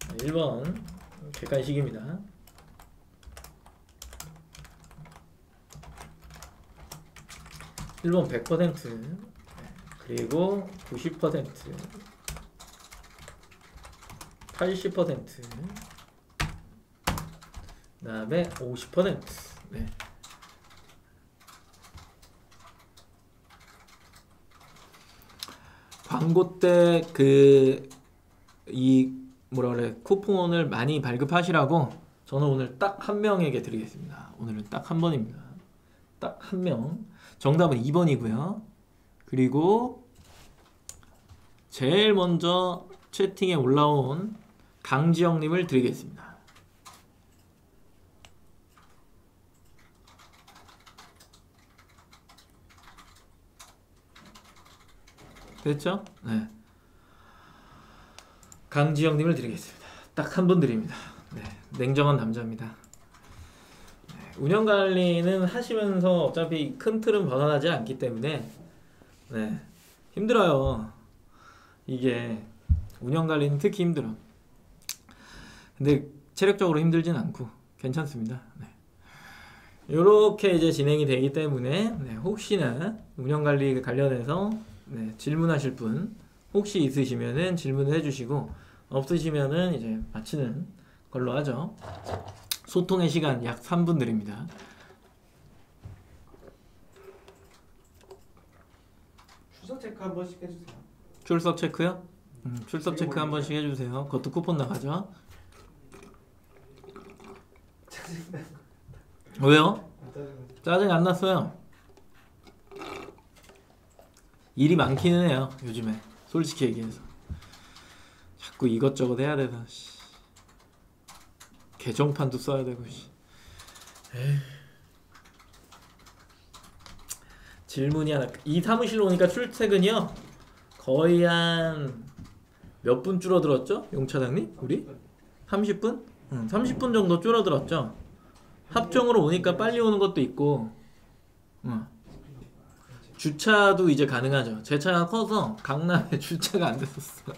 1번 객관식입니다. 1번 100%, 그리고 90%, 80%, 그 다음에 50%. 네. 광고 때 이 뭐라 그래, 쿠폰을 많이 발급하시라고 저는 오늘 딱 한 명에게 드리겠습니다. 오늘은 딱 한 번입니다. 딱 한 명. 정답은 2번이고요. 그리고 제일 먼저 채팅에 올라온 강지영님을 드리겠습니다. 됐죠? 네. 강지영님을 드리겠습니다. 딱 한 분 드립니다. 네, 냉정한 남자입니다. 네, 운영관리는 하시면서 어차피 큰 틀은 벗어나지 않기 때문에 네, 힘들어요. 이게 운영관리는 특히 힘들어. 근데 체력적으로 힘들진 않고 괜찮습니다. 네. 이렇게 이제 진행이 되기 때문에 네, 혹시나 운영관리 관련해서 네, 질문하실 분 혹시 있으시면은 질문을 해주시고 없으시면은 이제 마치는 걸로 하죠. 소통의 시간 약 3분 드립니다.
출석 체크 한 번씩 해주세요.
출석 체크요? 출석 체크 한 번씩 해주세요. 그것도 쿠폰 나가죠. 왜요? 짜증 안 났어요. 일이 많기는 해요 요즘에. 솔직히 얘기해서 자꾸 이것저것 해야 돼서 개정판도 써야 되고 에이. 질문이 하나. 이 사무실로 오니까 출퇴근이요 거의 한 몇 분 줄어들었죠? 용차장님? 우리? 30분? 30분 정도 줄어들었죠? 합정으로 오니까 빨리 오는 것도 있고 주차도 이제 가능하죠. 제 차가 커서 강남에 주차가 안 됐었어.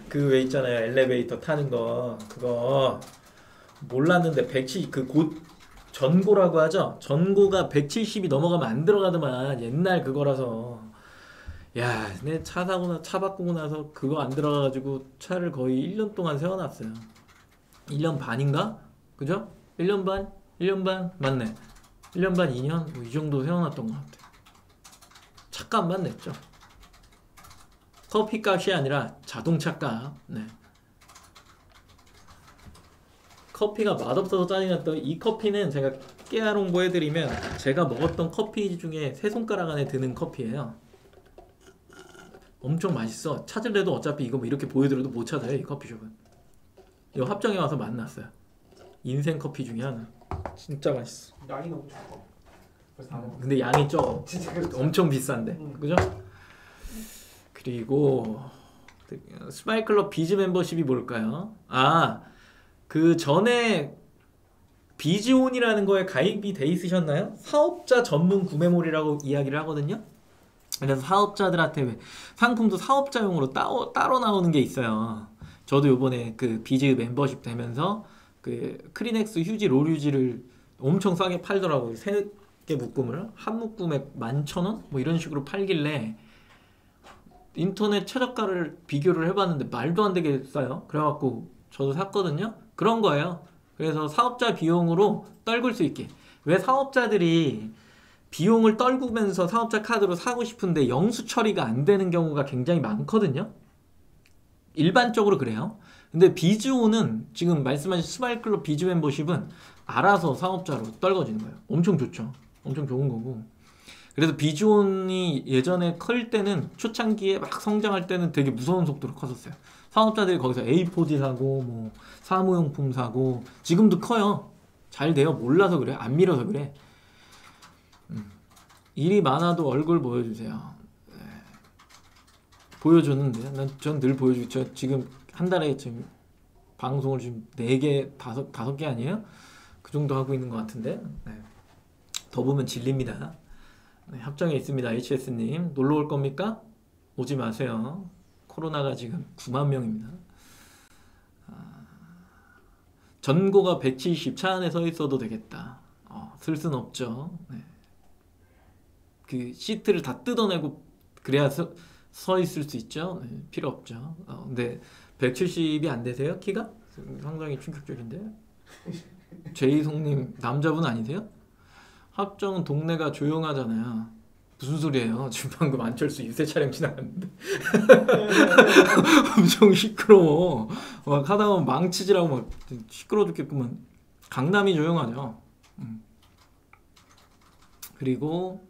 그 왜 있잖아요 엘리베이터 타는 거 그거 몰랐는데 170 그 곧 전고라고 하죠. 전고가 170이 넘어가면 안 들어가더만. 옛날 그거라서. 야, 내 차 사고 차 바꾸고 나서 그거 안 들어가가지고 차를 거의 1년 동안 세워놨어요. 1년 반인가? 그죠? 1년 반? 1년 반? 맞네. 1년 반, 2년? 뭐 이 정도 세워놨던 것 같아요. 차값만 냈죠. 커피값이 아니라 자동차값. 네. 커피가 맛없어서 짜증났던 이 커피는 제가 깨알 홍보해드리면 제가 먹었던 커피 중에 세 손가락 안에 드는 커피예요. 엄청 맛있어. 찾으려도 어차피 이거 뭐 이렇게 보여드려도 못 찾아요. 이 커피숍은. 이거 합정에 와서 만났어요. 인생 커피 중에 하나. 진짜 맛있어.
양이 너무 적어. 그래서 다 먹어.
근데 양이 적어.
진짜 그렇죠.
엄청 비싼데. 그죠? 그리고 스마일클럽 비즈 멤버십이 뭘까요? 아, 그 전에 비즈온이라는 거에 가입이 돼 있으셨나요? 사업자 전문 구매몰이라고 이야기를 하거든요. 그래서 사업자들한테 왜 상품도 사업자용으로 따로 나오는 게 있어요. 저도 요번에 그 비즈 멤버십 되면서 그 크리넥스 휴지 롤휴지를 엄청 싸게 팔더라고요. 3개 묶음을 한 묶음에 11,000원? 뭐 이런 식으로 팔길래 인터넷 최저가를 비교를 해봤는데 말도 안 되게 싸요. 그래갖고 저도 샀거든요. 그런 거예요. 그래서 사업자 비용으로 떨굴 수 있게. 왜 사업자들이 비용을 떨구면서 사업자 카드로 사고 싶은데 영수 처리가 안 되는 경우가 굉장히 많거든요. 일반적으로 그래요. 근데 비즈온은 지금 말씀하신 스마일클럽 비즈 멤버십은 알아서 사업자로 떨궈지는 거예요. 엄청 좋죠. 엄청 좋은 거고. 그래서 비즈온이 예전에 클 때는 초창기에 막 성장할 때는 되게 무서운 속도로 컸었어요. 사업자들이 거기서 A4지 사고 뭐 사무용품 사고 지금도 커요. 잘 돼요. 몰라서 그래. 안 밀어서 그래. 일이 많아도 얼굴 보여주세요. 네. 보여줬는데 전 늘 보여주죠. 저 지금 한 달에 지금 방송을 지금 4개, 5개 아니에요? 그 정도 하고 있는 것 같은데 네. 더 보면 질립니다. 네, 합정에 있습니다. HS님 놀러 올 겁니까? 오지 마세요. 코로나가 지금 9만 명입니다. 전고가 170 차 안에 서 있어도 되겠다. 쓸 순 없죠. 네. 그 시트를 다 뜯어내고 그래야 서 있을 수 있죠. 네, 필요 없죠. 근데 170이 안 되세요? 키가? 상당히 충격적인데. 제이송님 남자분 아니세요? 합정은 동네가 조용하잖아요. 무슨 소리예요? 지금 방금 안철수 유세 촬영 지나갔는데 엄청 시끄러워. 막 하다 보면 망치질하고 막 시끄러워 죽겠구만. 강남이 조용하죠. 그리고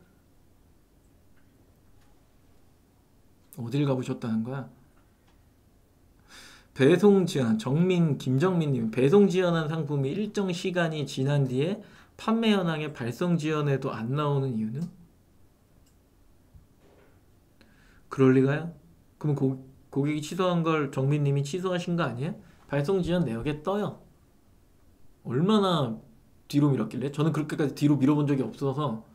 어딜 가보셨다는 거야? 배송 지연, 김정민님 배송 지연한 상품이 일정 시간이 지난 뒤에 판매 현황에 발송 지연에도 안 나오는 이유는? 그럴 리가요? 그럼 고객이 취소한 걸 정민님이 취소하신 거 아니에요? 발송 지연 내역에 떠요. 얼마나 뒤로 밀었길래? 저는 그렇게까지 뒤로 밀어본 적이 없어서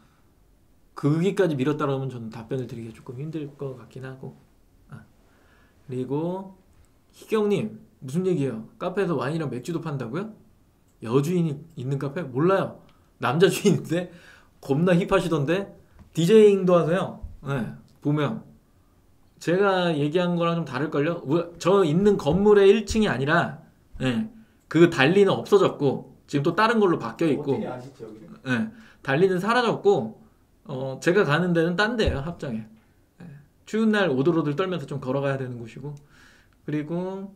거기까지 밀었다 그러면 저는 답변을 드리기 조금 힘들 것 같긴 하고. 그리고 희경님 무슨 얘기예요? 카페에서 와인이랑 맥주도 판다고요? 여주인이 있는 카페? 몰라요. 남자 주인인데 겁나 힙하시던데 디제잉도 하세요. 네, 보면 제가 얘기한 거랑 좀 다를걸요? 저 있는 건물의 1층이 아니라 네, 그 달리는 없어졌고 지금 또 다른 걸로 바뀌어 있고
어떻게 아시죠 여기를?
네, 달리는 사라졌고 제가 가는 데는 딴 데예요. 합정에. 네, 추운 날 오들오들 떨면서 좀 걸어가야 되는 곳이고 그리고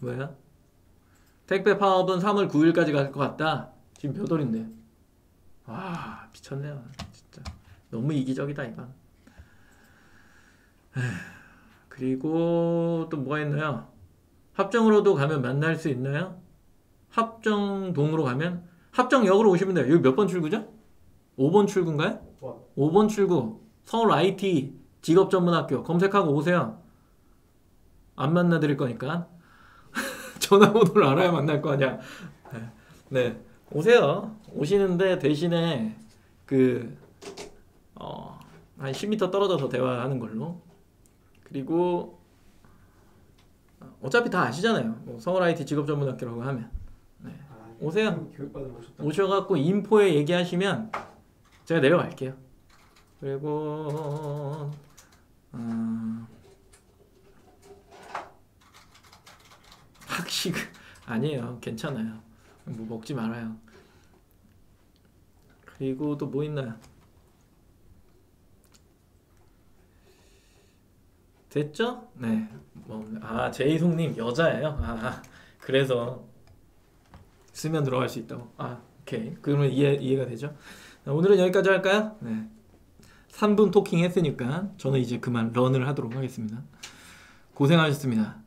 뭐야? 택배 파업은 3월 9일까지 갈 것 같다. 지금 몇 월인데? 와 미쳤네요. 진짜 너무 이기적이다 이건. 그리고 또 뭐가 있나요? 합정으로도 가면 만날 수 있나요? 합정동으로 가면 합정역으로 오시면 돼요. 여기 몇 번 출구죠? 5번 출구인가요? 5번 출구 서울 IT 직업전문학교 검색하고 오세요. 안 만나 드릴 거니까 전화번호를 알아야 만날 거 아니야. 네, 오세요. 오시는데 대신에 한 10m 떨어져서 대화하는 걸로. 그리고 어차피 다 아시잖아요. 뭐 서울 IT 직업전문학교라고 하면 오세요.
교육받으러 오셨다.
오셔갖고 인포에 얘기하시면 제가 내려갈게요. 그리고 학식 아니에요. 괜찮아요. 뭐 먹지 말아요. 그리고 또 뭐 있나요? 됐죠? 네. 제이송님 여자예요. 그래서 쓰면 들어갈 수 있다고. 오케이. 그러면 이해가 되죠? 오늘은 여기까지 할까요? 네. 3분 토킹 했으니까 저는 이제 그만 런을 하도록 하겠습니다. 고생하셨습니다.